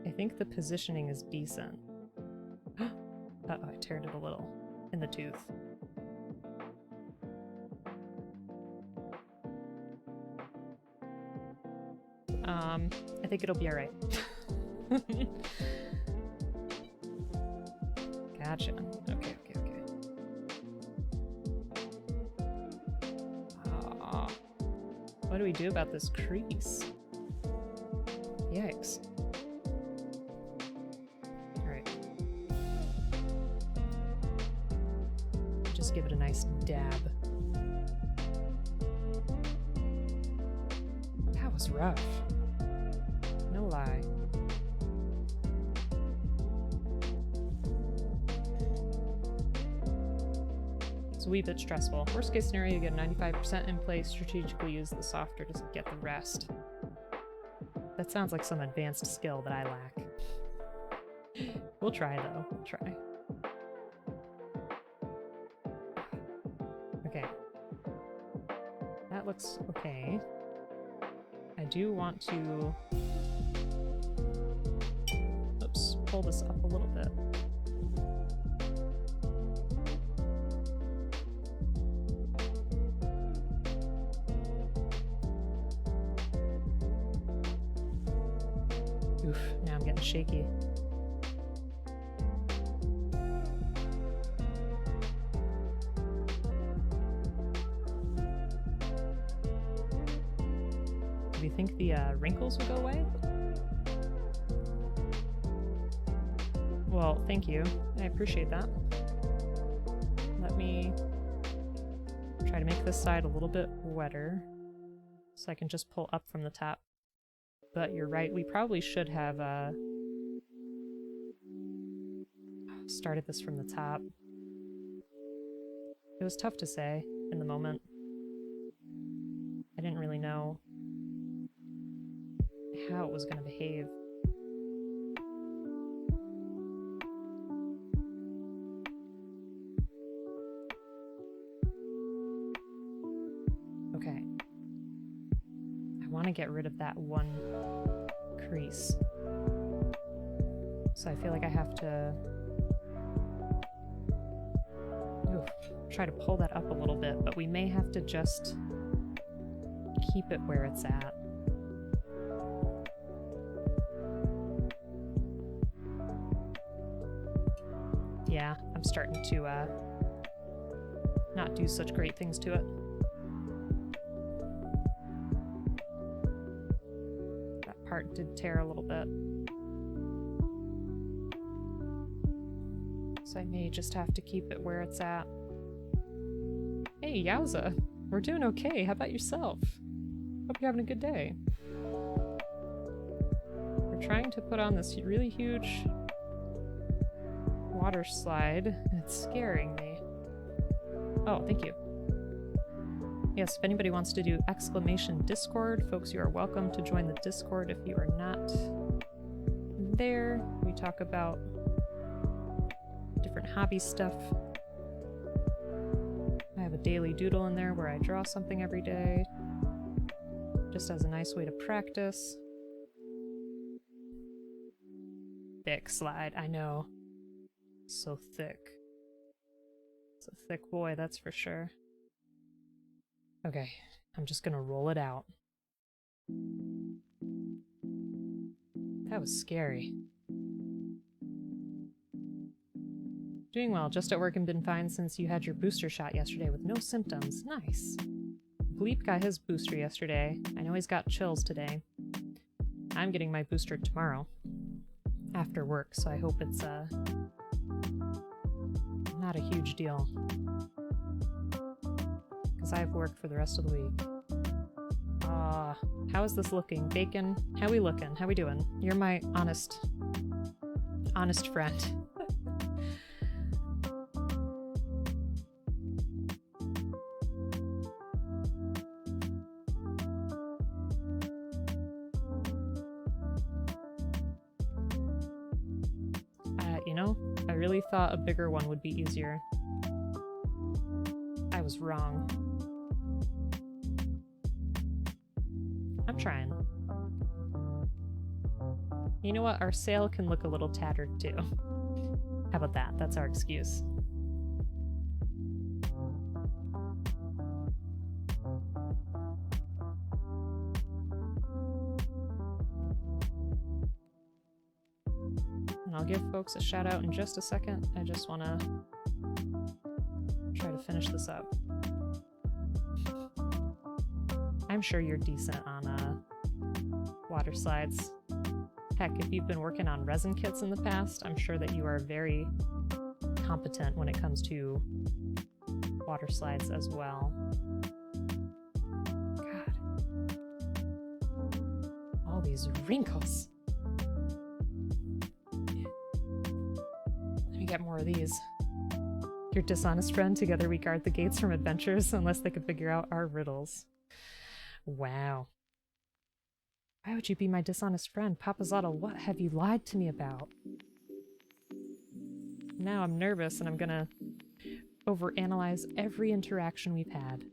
I think the positioning is decent. Uh-oh, I teared it a little in the tooth. I think it'll be alright. Gotcha. Okay. What do we do about this crease? Yikes. Alright. Just give it a nice dab. That was rough. No lie. It's a wee bit stressful. Worst case scenario, you get 95% in place, strategically use the softer to get the rest. That sounds like some advanced skill that I lack. We'll try though, we'll try. Okay. That looks okay. I do want to... Oops, pull this up a little bit. Oof, now I'm getting shaky. Do you think the wrinkles will go away? Well, thank you. I appreciate that. Let me try to make this side a little bit wetter so I can just pull up from the top. But you're right, we probably should have started this from the top. It was tough to say in the moment. I didn't really know how it was going to behave. Okay. I want to get rid of that one crease. So I feel like I have to try to pull that up a little bit, but we may have to just keep it where it's at. Yeah, I'm starting to not do such great things to it. That part did tear a little bit. So I may just have to keep it where it's at. Hey, yowza! We're doing okay, how about yourself? Hope you're having a good day. We're trying to put on this really huge water slide, and it's scaring me. Oh, thank you. Yes, if anybody wants to do exclamation Discord, folks, you are welcome to join the Discord if you are not there. We talk about different hobby stuff. I have a daily doodle in there where I draw something every day, just as a nice way to practice. Thick slide, I know. So thick. It's a thick boy, that's for sure. Okay, I'm just gonna roll it out. That was scary. Doing well, just at work and been fine since you had your booster shot yesterday with no symptoms. Nice. Bleep got his booster yesterday. I know he's got chills today. I'm getting my booster tomorrow after work, so I hope it's not a huge deal. Because I have work for the rest of the week. How is this looking? Bacon, how we looking? How we doing? You're my honest friend. You know, I really thought a bigger one would be easier. I was wrong. I'm trying. You know what? Our sail can look a little tattered too. How about that? That's our excuse. And I'll give folks a shout out in just a second. I just want to try to finish this up. I'm sure you're decent on water slides. Heck, if you've been working on resin kits in the past, I'm sure that you are very competent when it comes to water slides as well. God. All these wrinkles. Let me get more of these. Your dishonest friend, together we guard the gates from adventures unless they could figure out our riddles. Wow. Why would you be my dishonest friend? Papazotto, what have you lied to me about? Now I'm nervous and I'm gonna overanalyze every interaction we've had.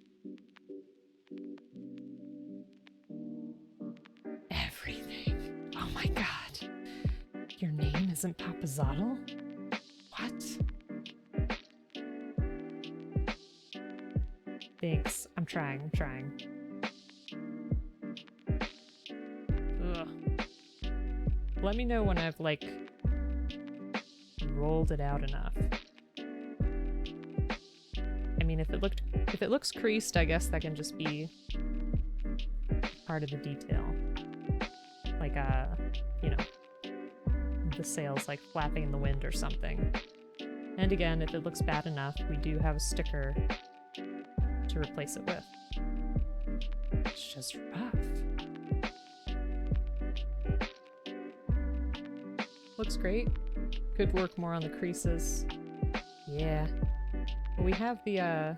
Everything. Oh my god. Your name isn't Papazotto? What? Thanks. I'm trying. Ugh. Let me know when I've, like, rolled it out enough. I mean, if it looks creased, I guess that can just be part of the detail. Like, you know, the sails, like, flapping in the wind or something. And again, if it looks bad enough, we do have a sticker to replace it with. It's just rough. Looks great. Could work more on the creases. Yeah. But we have the,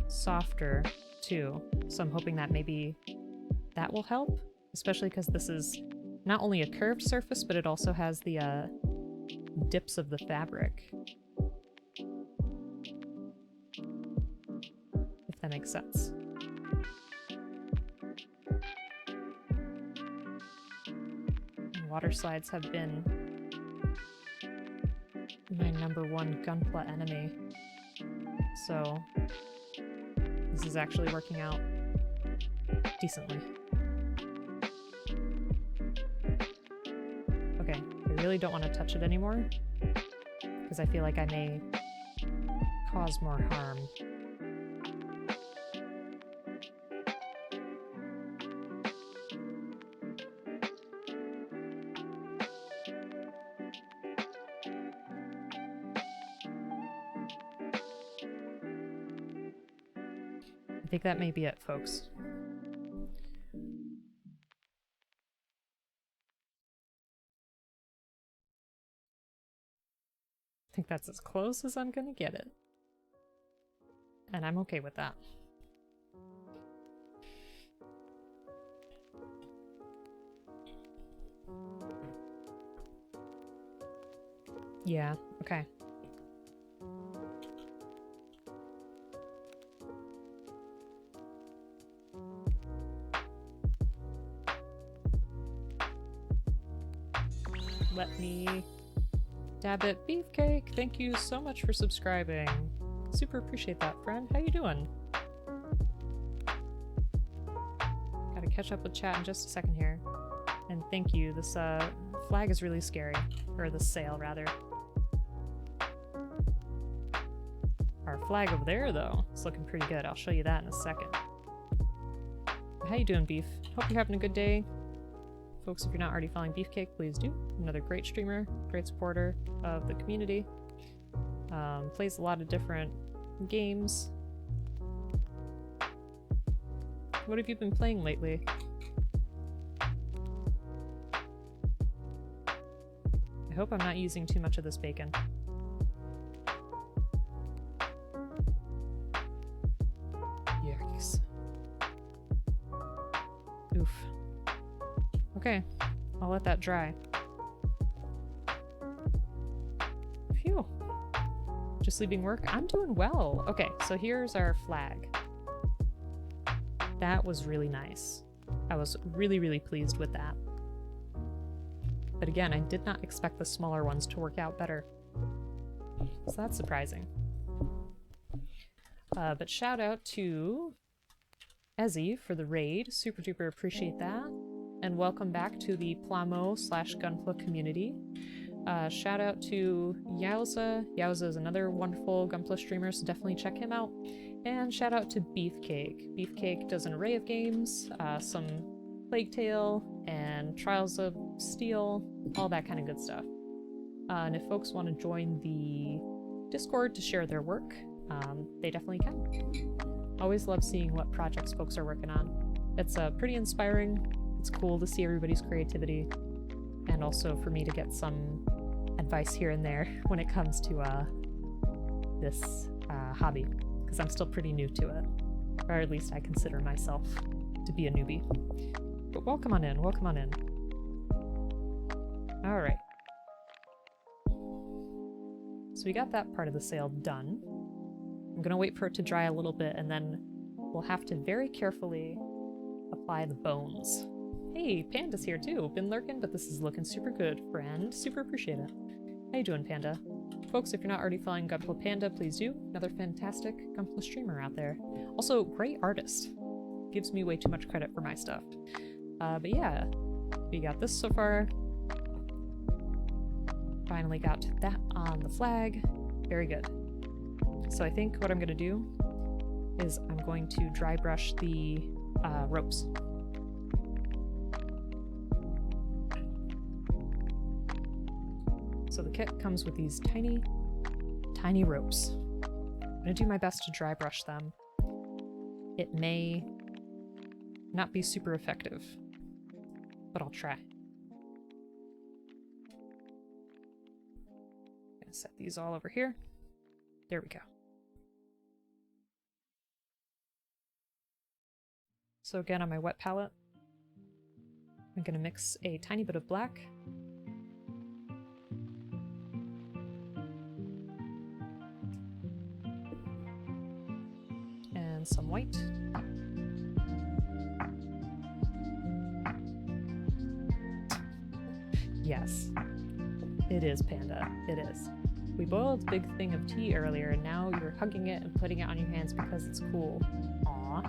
softer, too. So I'm hoping that maybe that will help. Especially because this is not only a curved surface, but it also has the, dips of the fabric. If that makes sense. Water slides have been my #1 gunpla enemy. So this is actually working out decently. Okay, I really don't want to touch it anymore because I feel like I may cause more harm. I think that may be it, folks. I think that's as close as I'm gonna get it. And I'm okay with that. Yeah, okay. Let me dab it. Beefcake, thank you so much for subscribing. Super appreciate that, friend. How you doing? Gotta catch up with chat in just a second here. And thank you. This flag is really scary. Or the sail, rather. Our flag over there, though, is looking pretty good. I'll show you that in a second. How you doing, Beef? Hope you're having a good day. Folks, if you're not already following Beefcake, please do. Another great streamer, great supporter of the community. Plays a lot of different games. What have you been playing lately? I hope I'm not using too much of this bacon. Yikes. Oof. Okay, I'll let that dry. Phew. Just leaving work? I'm doing well. Okay, so here's our flag. That was really nice. I was really, really pleased with that. But again, I did not expect the smaller ones to work out better. So that's surprising. But shout out to Ezzy for the raid. Super duper appreciate that. And welcome back to the Plamo / Gunpla community. Shout out to Yowza. Yowza is another wonderful Gunpla streamer, so definitely check him out. And shout out to Beefcake. Beefcake does an array of games, some Plague Tale and Trials of Steel, all that kind of good stuff. And if folks want to join the Discord to share their work, they definitely can. Always love seeing what projects folks are working on. It's pretty inspiring. It's cool to see everybody's creativity, and also for me to get some advice here and there when it comes to this hobby, because I'm still pretty new to it, or at least I consider myself to be a newbie. But welcome on in, welcome on in. All right. So we got that part of the sail done. I'm gonna wait for it to dry a little bit, and then we'll have to very carefully apply the bones. Hey, Panda's here too. Been lurking, but this is looking super good, friend. Super appreciate it. How you doing, Panda? Folks, if you're not already following Gunpla Panda, please do. Another fantastic Gunpla streamer out there. Also, great artist. Gives me way too much credit for my stuff. But yeah, we got this so far. Finally got that on the flag. Very good. So I think what I'm gonna do is I'm going to dry brush the ropes. So the kit comes with these tiny, tiny ropes. I'm gonna do my best to dry brush them. It may not be super effective, but I'll try. Gonna set these all over here. There we go. So again, on my wet palette, I'm gonna mix a tiny bit of black, and some white. Yes, it is, Panda, it is. We boiled a big thing of tea earlier, and now you're hugging it and putting it on your hands because it's cool. Aw.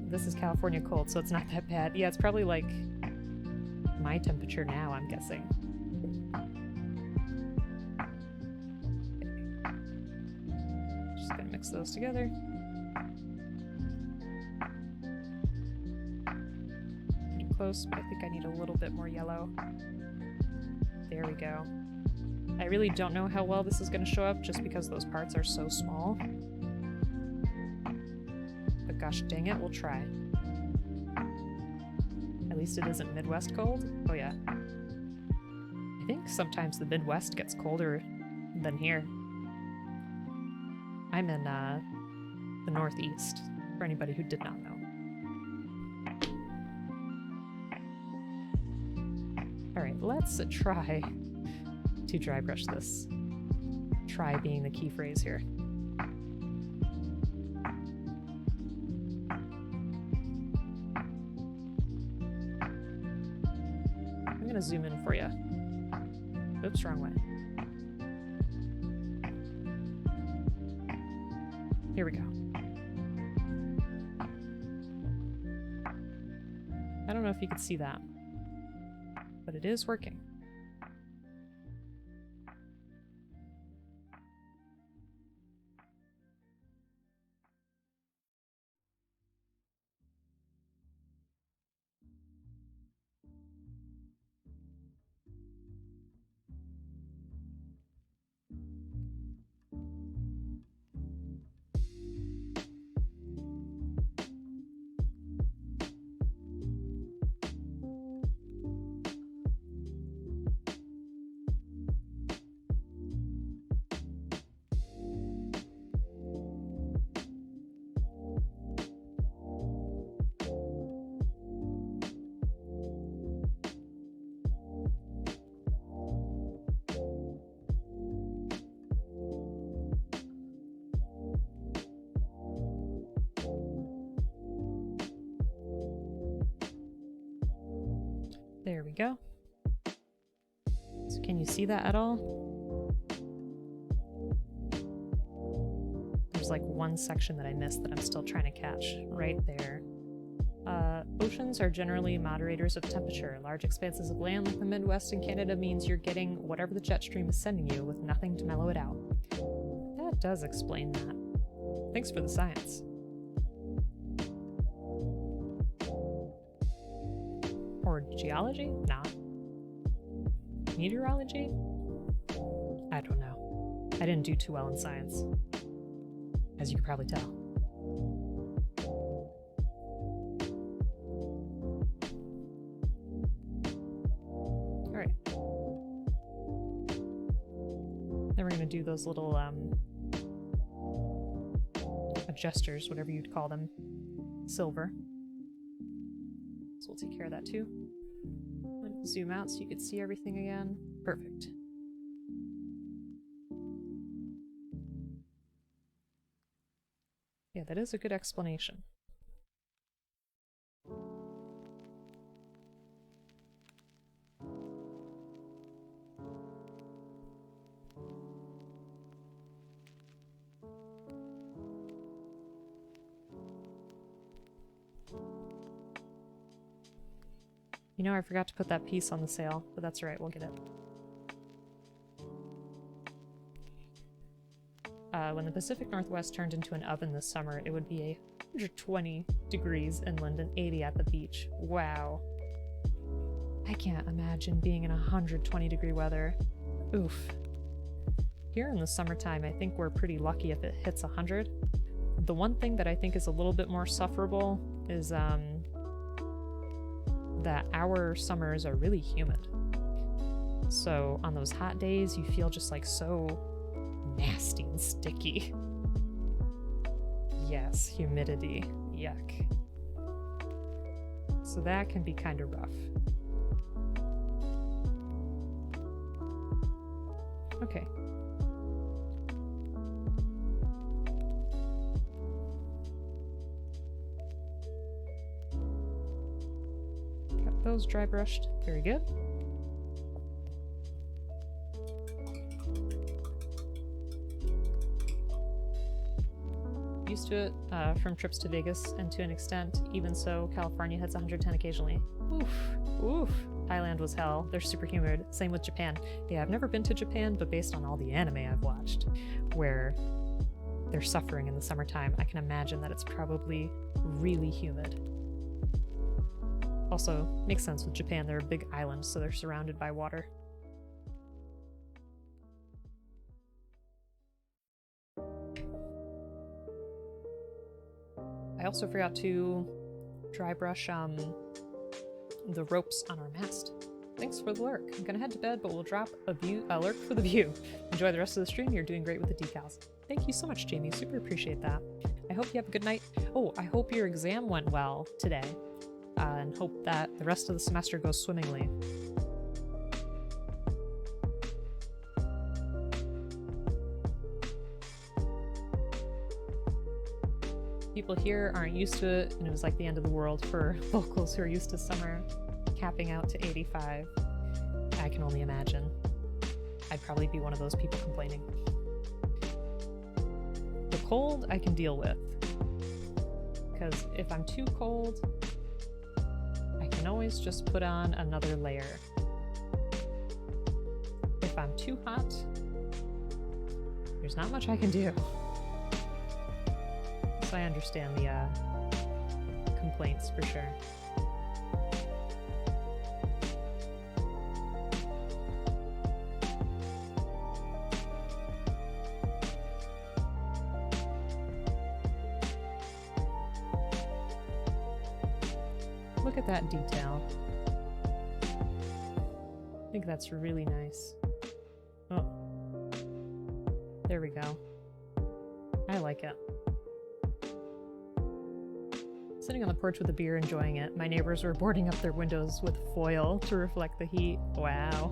This is California cold, so it's not that bad. Yeah, it's probably like my temperature now, I'm guessing. Okay. Just gonna mix those together. Pretty close, but I think I need a little bit more yellow. There we go. I really don't know how well this is going to show up just because those parts are so small. But gosh dang it, we'll try. At least it isn't Midwest cold. Oh yeah. I think sometimes the Midwest gets colder than here. I'm in the Northeast, for anybody who did not know. Alright, let's try to dry brush this. Try being the key phrase here. I'm gonna zoom in for you. Oops, wrong way. Here we go. I don't know if you could see that, but it is working. There we go. So can you see that at all? There's like one section that I missed that I'm still trying to catch right there. Oceans are generally moderators of temperature. Large expanses of land like the Midwest and Canada means you're getting whatever the jet stream is sending you with nothing to mellow it out. That does explain that. Thanks for the science. Or geology? Nah. Meteorology? I don't know. I didn't do too well in science, as you can probably tell. Alright. Then we're gonna do those little adjusters, whatever you'd call them. Silver. So we'll take care of that too. Zoom out so you can see everything again. Perfect. Yeah, that is a good explanation. You know, I forgot to put that piece on the sale, but that's right, we'll get it. When the Pacific Northwest turned into an oven this summer, it would be 120 degrees inland and 80 at the beach. Wow. I can't imagine being in 120 degree weather. Oof. Here in the summertime, I think we're pretty lucky if it hits 100. The one thing that I think is a little bit more sufferable is, that our summers are really humid. So on those hot days, you feel just like so nasty and sticky. Yes, humidity. Yuck. So that can be kind of rough. Okay. Got those dry brushed. Very good. Used to it from trips to Vegas, and to an extent, even so, California hits 110 occasionally. Oof. Oof. Thailand was hell. They're super humid. Same with Japan. Yeah, I've never been to Japan, but based on all the anime I've watched, where they're suffering in the summertime, I can imagine that it's probably really humid. Also, makes sense with Japan. They're a big island, so they're surrounded by water. I also forgot to dry brush the ropes on our mast. Thanks for the lurk. I'm gonna head to bed, but we'll drop a lurk for the view. Enjoy the rest of the stream. You're doing great with the decals. Thank you so much, Jamie. Super appreciate that. I hope you have a good night. Oh, I hope your exam went well today, and hope that the rest of the semester goes swimmingly. People here aren't used to it, and it was like the end of the world for locals who are used to summer capping out to 85. I can only imagine. I'd probably be one of those people complaining. The cold I can deal with, because if I'm too cold, I can always just put on another layer. If I'm too hot, there's not much I can do. So I understand the complaints for sure. Look at that detail. I think that's really nice. Oh, there we go. I like it. Sitting on the porch with a beer, enjoying it. My neighbors were boarding up their windows with foil to reflect the heat. Wow.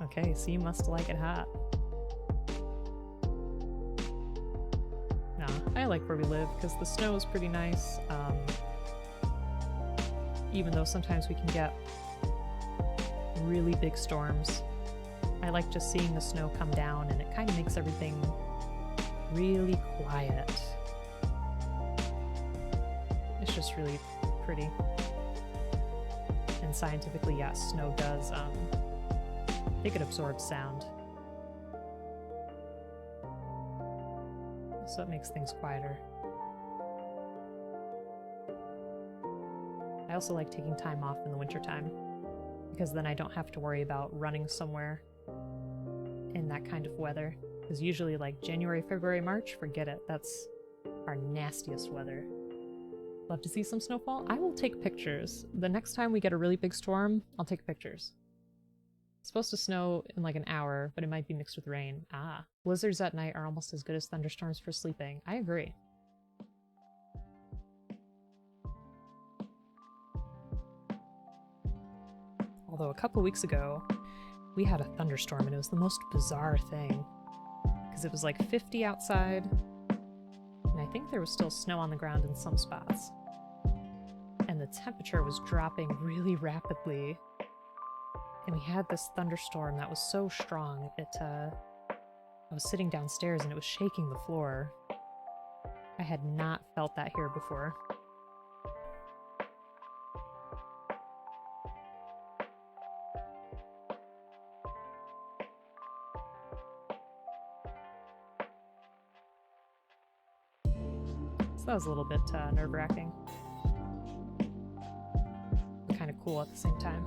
Okay, so you must like it hot. Nah, I like where we live because the snow is pretty nice. Even though sometimes we can get really big storms. I like just seeing the snow come down, and it kind of makes everything really quiet. It's just really pretty. And scientifically, yes, snow does, it could absorb sound. So it makes things quieter. I also like taking time off in the wintertime, because then I don't have to worry about running somewhere in that kind of weather. Because usually like January, February, March, forget it. That's our nastiest weather. Love to see some snowfall. I will take pictures. The next time we get a really big storm, I'll take pictures. It's supposed to snow in like an hour, but it might be mixed with rain. Ah, blizzards at night are almost as good as thunderstorms for sleeping. I agree. Although a couple weeks ago, we had a thunderstorm and it was the most bizarre thing. Because it was like 50 outside, and I think there was still snow on the ground in some spots. And the temperature was dropping really rapidly. And we had this thunderstorm that was so strong, I was sitting downstairs and it was shaking the floor. I had not felt that here before. So that was a little bit nerve-wracking. Kind of cool at the same time.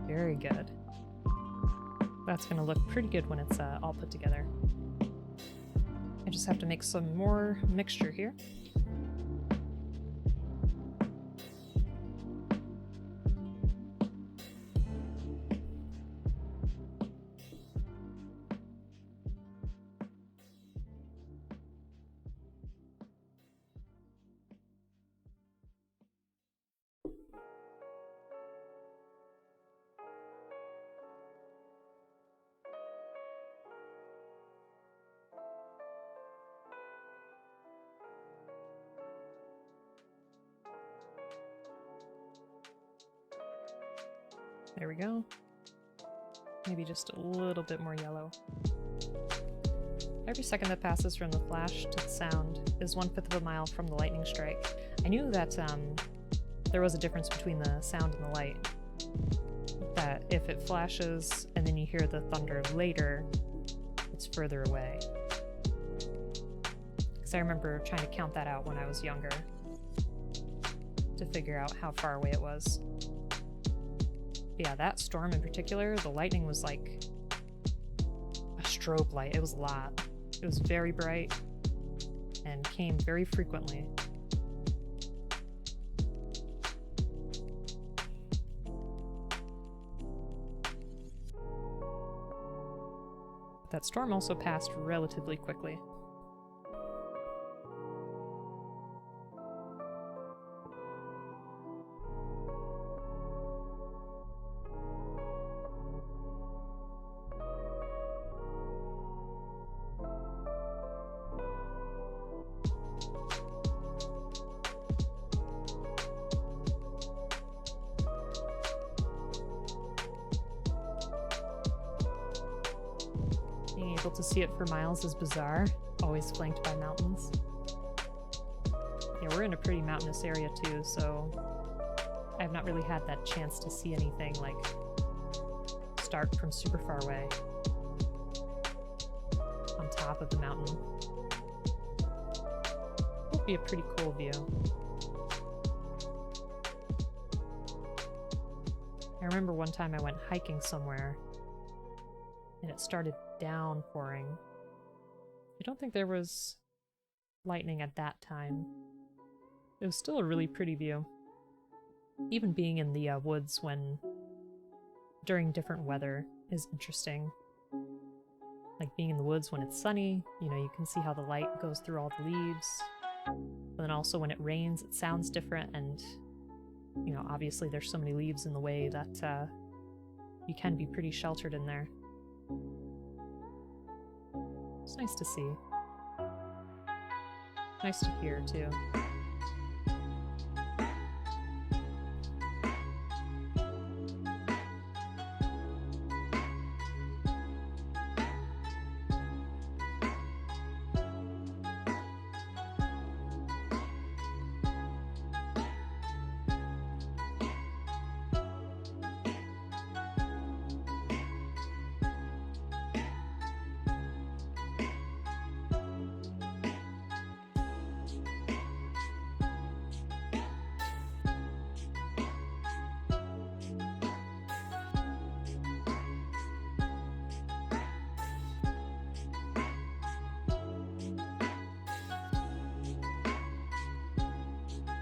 Very good. That's gonna look pretty good when it's all put together. I just have to make some more mixture here. There we go. Maybe just a little bit more yellow. Every second that passes from the flash to the sound is 1/5 of a mile from the lightning strike. I knew that there was a difference between the sound and the light. That if it flashes and then you hear the thunder later, it's further away. Because I remember trying to count that out when I was younger to figure out how far away it was. But yeah, that storm in particular, the lightning was like a strobe light. It was a lot. It was very bright and came very frequently. That storm also passed relatively quickly. Being able to see it for miles is bizarre, always flanked by mountains. Yeah, we're in a pretty mountainous area too, so I've not really had that chance to see anything like start from super far away on top of the mountain. Would be a pretty cool view. I remember one time I went hiking somewhere and it started downpouring. I don't think there was lightning at that time. It was still a really pretty view. Even being in the woods during different weather is interesting. Like being in the woods when it's sunny, you know, you can see how the light goes through all the leaves. But then also when it rains, it sounds different, and, you know, obviously there's so many leaves in the way that you can be pretty sheltered in there. It's nice to see. Nice to hear, too.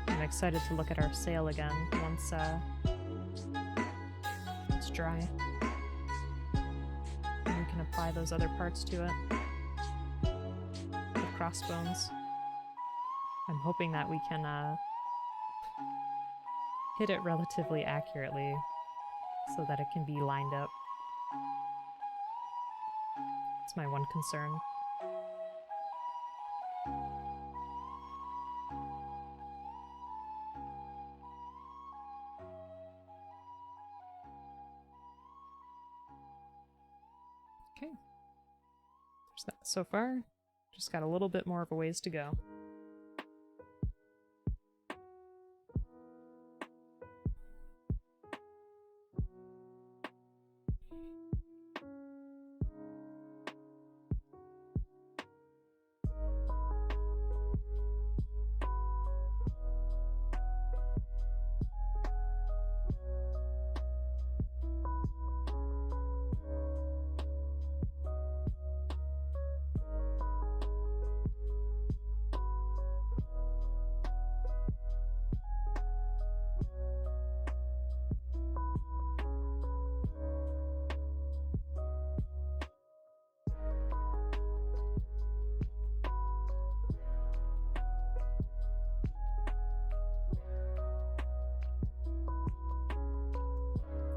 I'm excited to look at our sail again once it's dry. And we can apply those other parts to it. The crossbones. I'm hoping that we can hit it relatively accurately so that it can be lined up. It's my one concern. Okay. There's that so far. Just got a little bit more of a ways to go.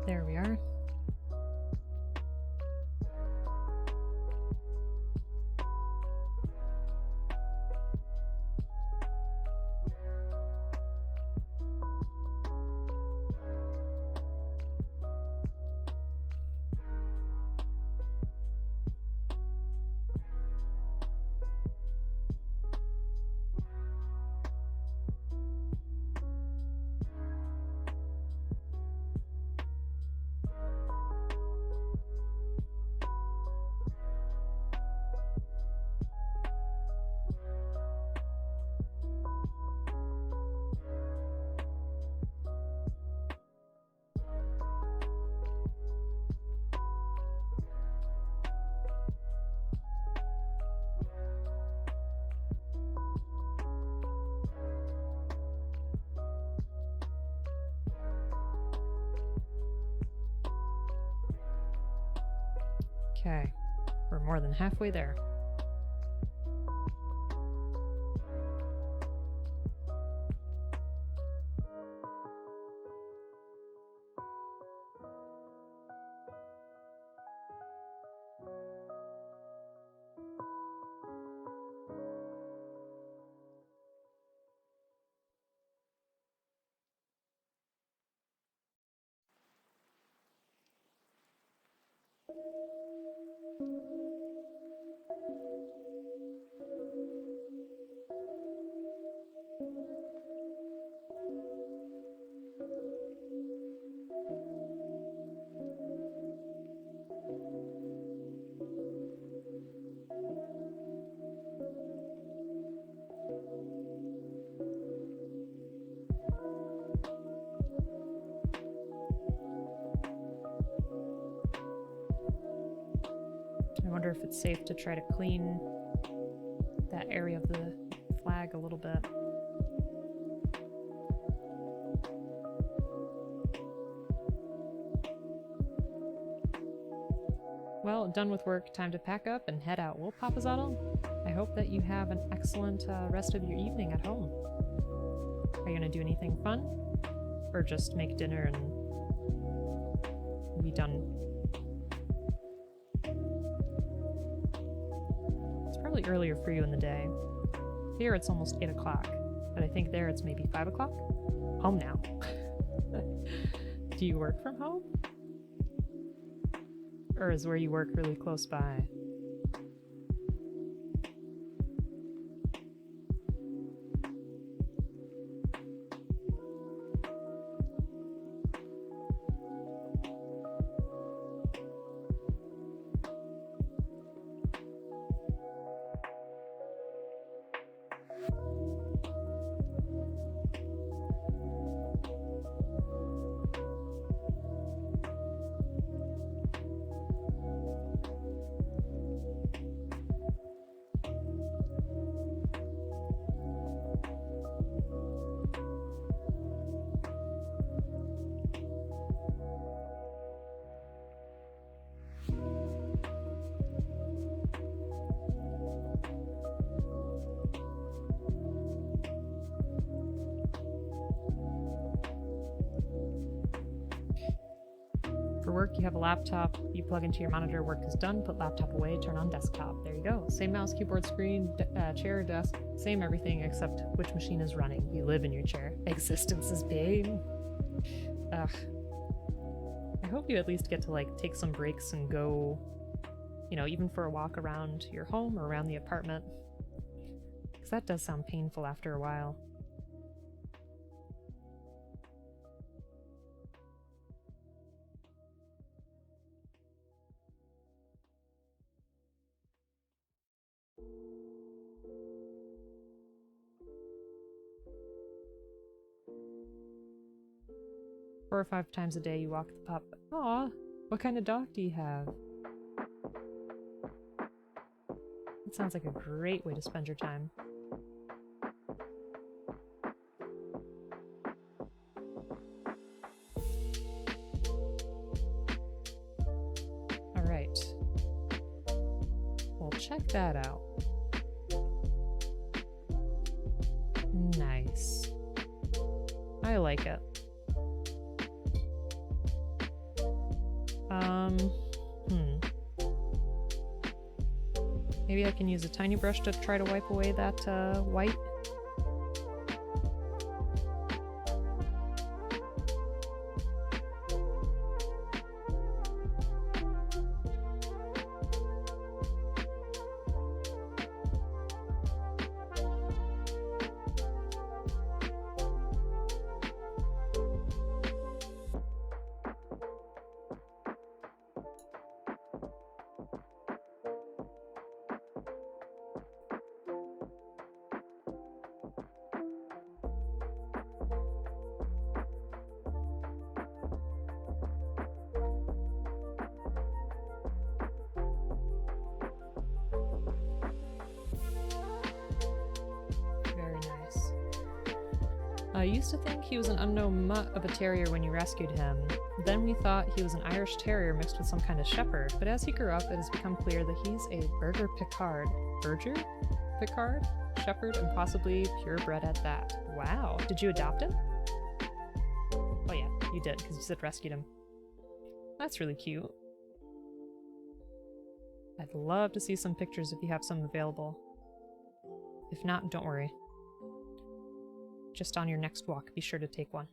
There we are. Okay, we're more than halfway there. I wonder if it's safe to try to clean that area of the flag a little bit. Well, done with work, time to pack up and head out. Well, Papazaddle, I hope that you have an excellent rest of your evening at home. Are you gonna do anything fun? Or just make dinner and be done? It's probably earlier for you in the day. Here it's almost 8 o'clock, but I think there it's maybe 5 o'clock? Home now. Do you work from home? Or is where you work really close by? For work, you have a laptop, you plug into your monitor, work is done, put laptop away, turn on desktop. There you go. Same mouse, keyboard, screen, chair, desk, same everything except which machine is running. You live in your chair. Existence is pain. Ugh. I hope you at least get to like take some breaks and go, you know, even for a walk around your home or around the apartment. Because that does sound painful after a while. Four or 5 times a day you walk the pup. Aw, what kind of dog do you have? That sounds like a great way to spend your time. Alright. Well, check that out. Nice. I like it. Maybe I can use a tiny brush to try to wipe away that white. I used to think he was an unknown mutt of a terrier when you rescued him. Then we thought he was an Irish terrier mixed with some kind of shepherd, but as he grew up, it has become clear that he's a Burger Picard. Berger? Picard? Shepherd, and possibly purebred at that. Wow. Did you adopt him? Oh yeah, you did, because you said rescued him. That's really cute. I'd love to see some pictures if you have some available. If not, don't worry. Just on your next walk, be sure to take one.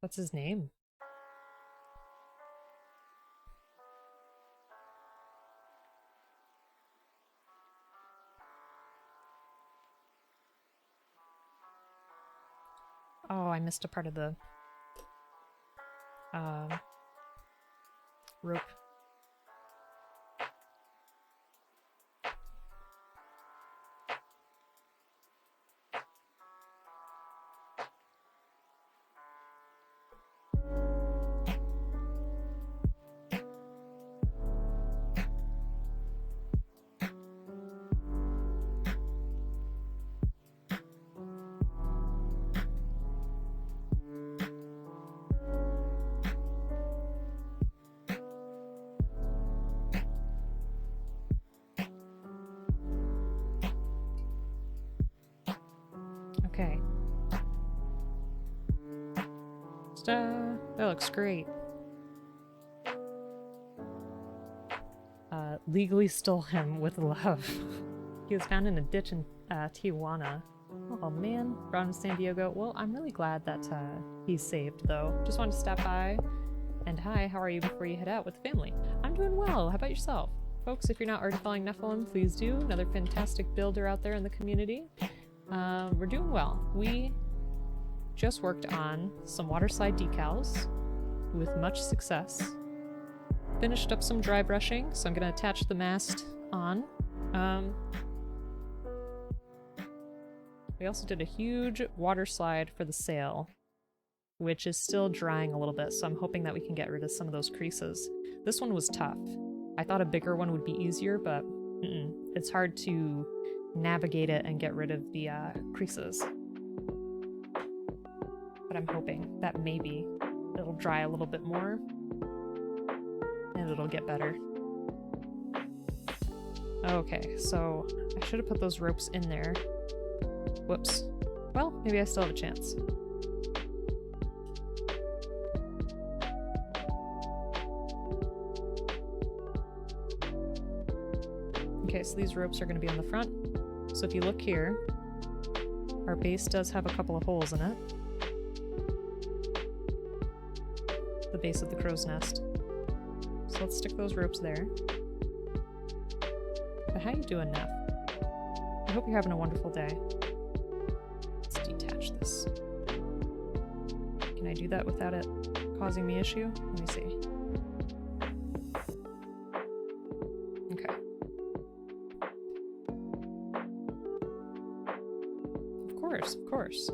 What's his name? Oh, I missed a part of the rope. Okay. That looks great. Legally stole him with love. He was found in a ditch in Tijuana. Oh man, brought him to San Diego. Well, I'm really glad that he's saved, though. Just wanted to stop by. And hi, how are you before you head out with the family? I'm doing well. How about yourself? Folks, if you're not already following Nephilim, please do. Another fantastic builder out there in the community. We're doing well. We just worked on some waterslide decals with much success. Finished up some dry brushing, so I'm going to attach the mast on. We also did a huge water slide for the sail, which is still drying a little bit, so I'm hoping that we can get rid of some of those creases. This one was tough. I thought a bigger one would be easier, but it's hard to navigate it and get rid of the creases. But I'm hoping that maybe it'll dry a little bit more and it'll get better. Okay, so I should have put those ropes in there. Whoops. Well, maybe I still have a chance. Okay, so these ropes are going to be on the front. So if you look here, our base does have a couple of holes in it. The base of the crow's nest. So let's stick those ropes there. But how you doing, Neff? I hope you're having a wonderful day. Let's detach this. Can I do that without it causing me issue? Let me see. Okay. Of course.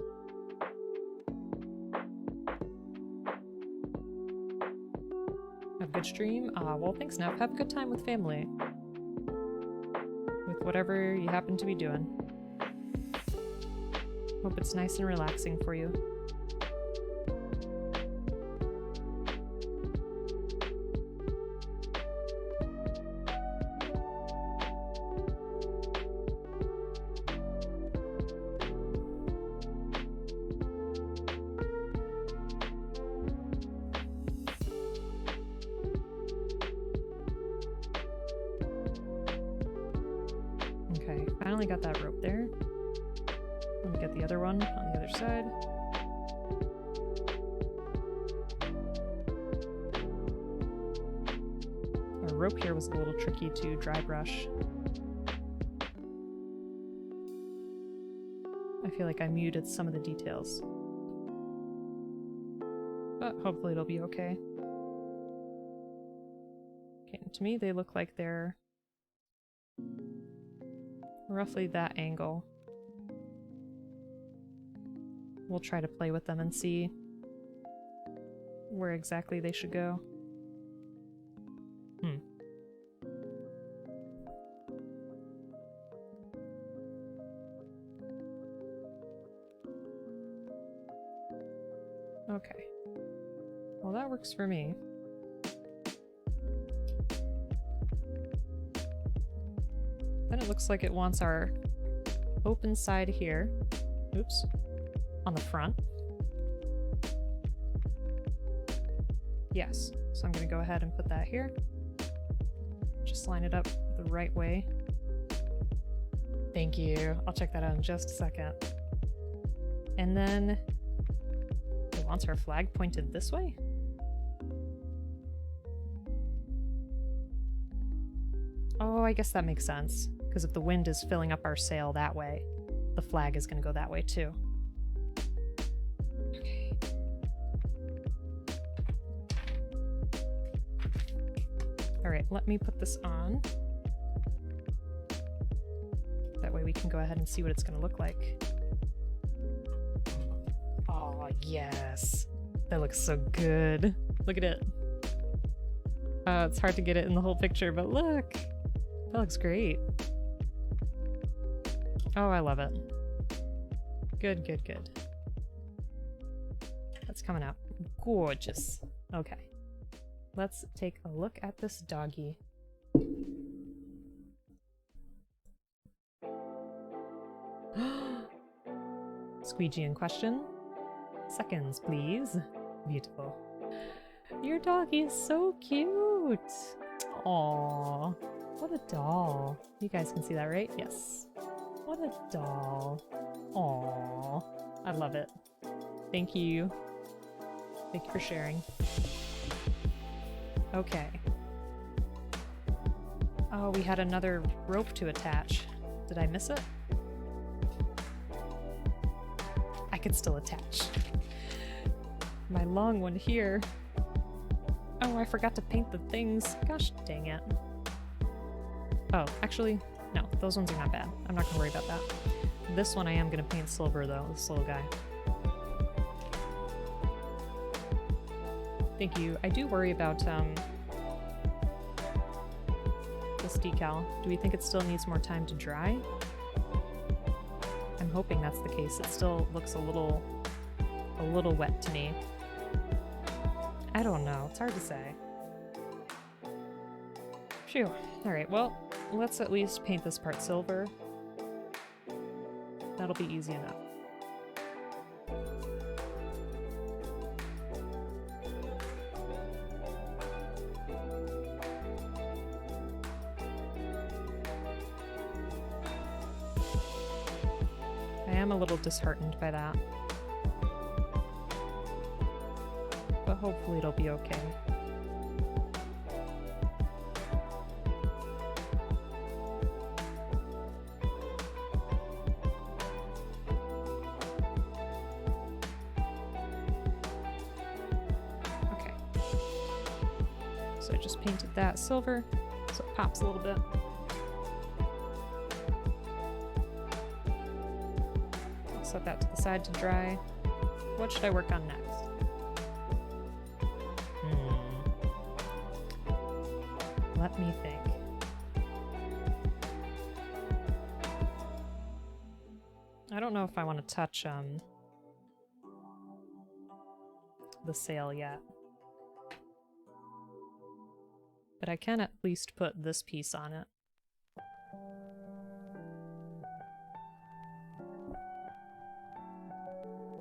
Have a good stream? Well, thanks, Neff. Have a good time with family. With whatever you happen to be doing. Hope it's nice and relaxing for you. Finally got that rope there. Let me get the other one on the other side. Our rope here was a little tricky to dry brush. I feel like I muted some of the details. But hopefully it'll be okay. Okay, to me they look like they're roughly that angle. We'll try to play with them and see where exactly they should go. works for me. Then it looks like it wants our open side here. Oops. On the front. Yes. So I'm going to go ahead and put that here. Just line it up the right way. Thank you. I'll check that out in just a second. And then it wants our flag pointed this way. Oh, I guess that makes sense. Because if the wind is filling up our sail that way, the flag is going to go that way too. Okay. Alright, let me put this on. That way we can go ahead and see what it's going to look like. Oh, yes. That looks so good. Look at it. It's hard to get it in the whole picture, but look. That looks great. Oh, I love it. Good, good, good. That's coming out. Gorgeous. Okay. Let's take a look at this doggy. Squeegee in question. Seconds, please. Beautiful. Your doggy is so cute. Aww. What a doll. You guys can see that, right? Yes. What a doll. Aww. I love it. Thank you. Thank you for sharing. Okay. Oh, we had another rope to attach. Did I miss it? I could still attach. My long one here. Oh, I forgot to paint the things. Gosh dang it. Oh, actually, no, those ones are not bad. I'm not gonna worry about that. This one I am gonna paint silver though, this little guy. Thank you. I do worry about this decal. Do we think it still needs more time to dry? I'm hoping that's the case. It still looks a little wet to me. I don't know. It's hard to say. Phew. Alright, well, let's at least paint this part silver. That'll be easy enough. I am a little disheartened by that. But hopefully it'll be okay. Okay. So I just painted that silver, so it pops a little bit. I'll set that to the side to dry. What should I work on next? Let me think. I don't know if I want to touch the sail yet. But I can at least put this piece on it.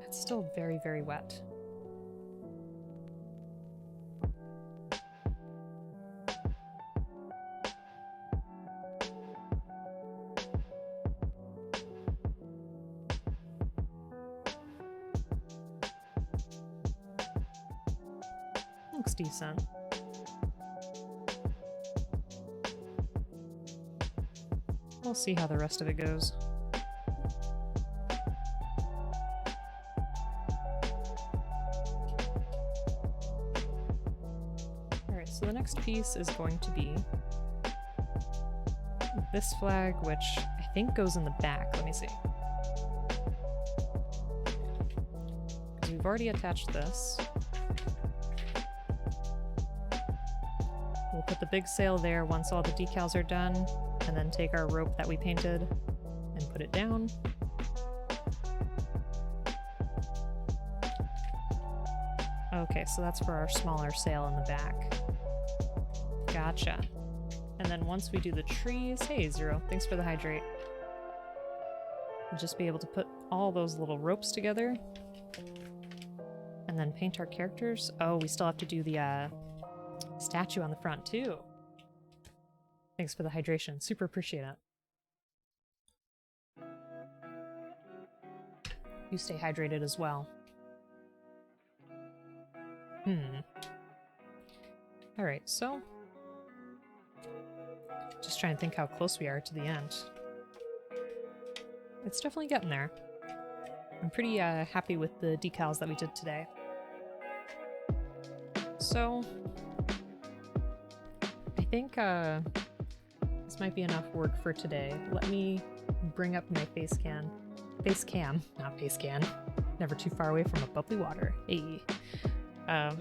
It's still very, very wet. Looks decent. We'll see how the rest of it goes. Alright, so the next piece is going to be this flag, which I think goes in the back. Let me see. Because we've already attached this. We'll put the big sail there once all the decals are done, and then take our rope that we painted and put it down. Okay, so that's for our smaller sail in the back. Gotcha. And then once we do the trees... Hey, Zero, thanks for the hydrate. We'll just be able to put all those little ropes together. And then paint our characters. Oh, we still have to do the statue on the front, too. Thanks for the hydration. Super appreciate it. You stay hydrated as well. Alright, so... just trying to think how close we are to the end. It's definitely getting there. I'm pretty happy with the decals that we did today. So... I think this might be enough work for today. Let me bring up my face cam, not face can. Never too far away from a bubbly water. Hey.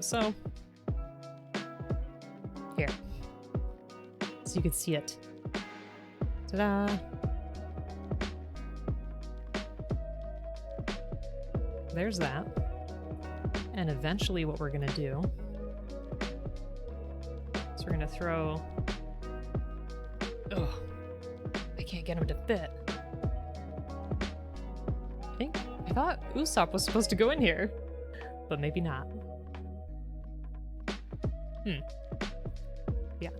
So here, so you can see it. Ta-da! There's that. And eventually, what we're gonna do is we're gonna throw. Ugh, I can't get him to fit. I thought Usopp was supposed to go in here, but maybe not. Yeah,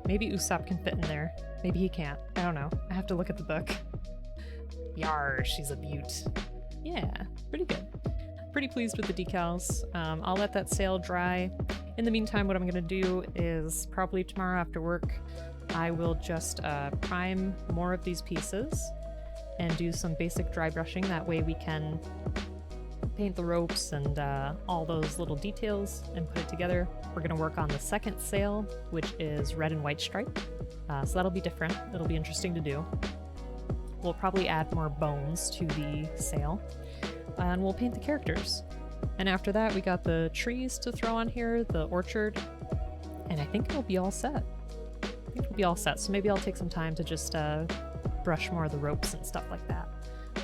maybe Usopp can fit in there. Maybe he can't. I don't know. I have to look at the book. Yar, she's a beaut. Yeah, pretty good. Pretty pleased with the decals. I'll let that sail dry. In the meantime, what I'm gonna do is probably tomorrow after work, I will just prime more of these pieces and do some basic dry brushing. That way we can paint the ropes and all those little details and put it together. We're going to work on the second sail, which is red and white stripe. So that'll be different. It'll be interesting to do. We'll probably add more bones to the sail. And we'll paint the characters. And after that, we got the trees to throw on here, the orchard. And I think it'll be all set. So maybe I'll take some time to just brush more of the ropes and stuff like that.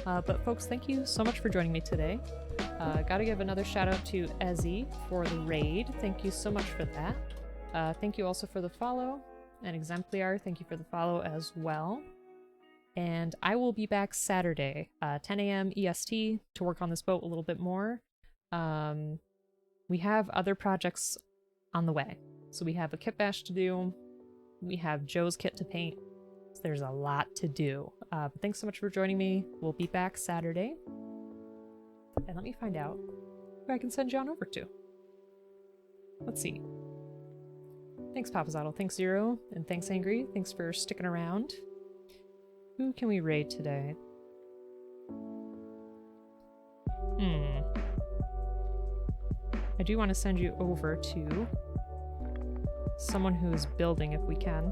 But folks, thank you so much for joining me today. Gotta give another shout out to Ezzy for the raid. Thank you so much for that. Thank you also for the follow. And Exemplar, thank you for the follow as well. And I will be back Saturday, 10 a.m. EST, to work on this boat a little bit more. We have other projects on the way. So we have a kit bash to do. We have Joe's kit to paint. So there's a lot to do. But thanks so much for joining me. We'll be back Saturday. And let me find out who I can send you on over to. Let's see. Thanks, Papazaddle. Thanks, Zero. And thanks, Angry. Thanks for sticking around. Who can we raid today? I do want to send you over to someone who is building if we can.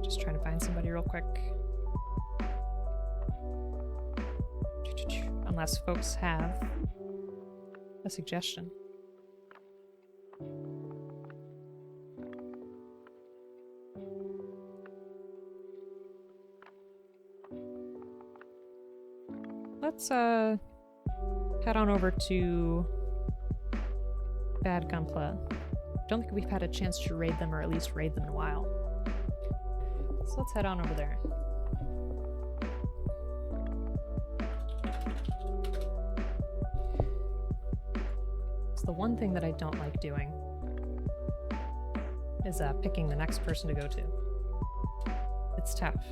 Just trying to find somebody real quick. Unless folks have a suggestion. Let's head on over to Bad Gunpla. Don't think we've had a chance to raid them, or at least raid them in a while. So let's head on over there. It's the one thing that I don't like doing is picking the next person to go to. It's tough.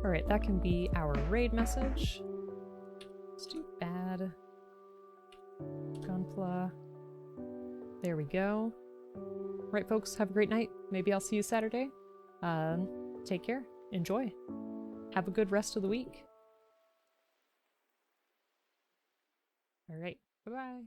Alright, that can be our raid message. Let's do Bad Gunpla. There we go. Right, folks, have a great night. Maybe I'll see you Saturday. Take care. Enjoy. Have a good rest of the week. Alright, bye-bye.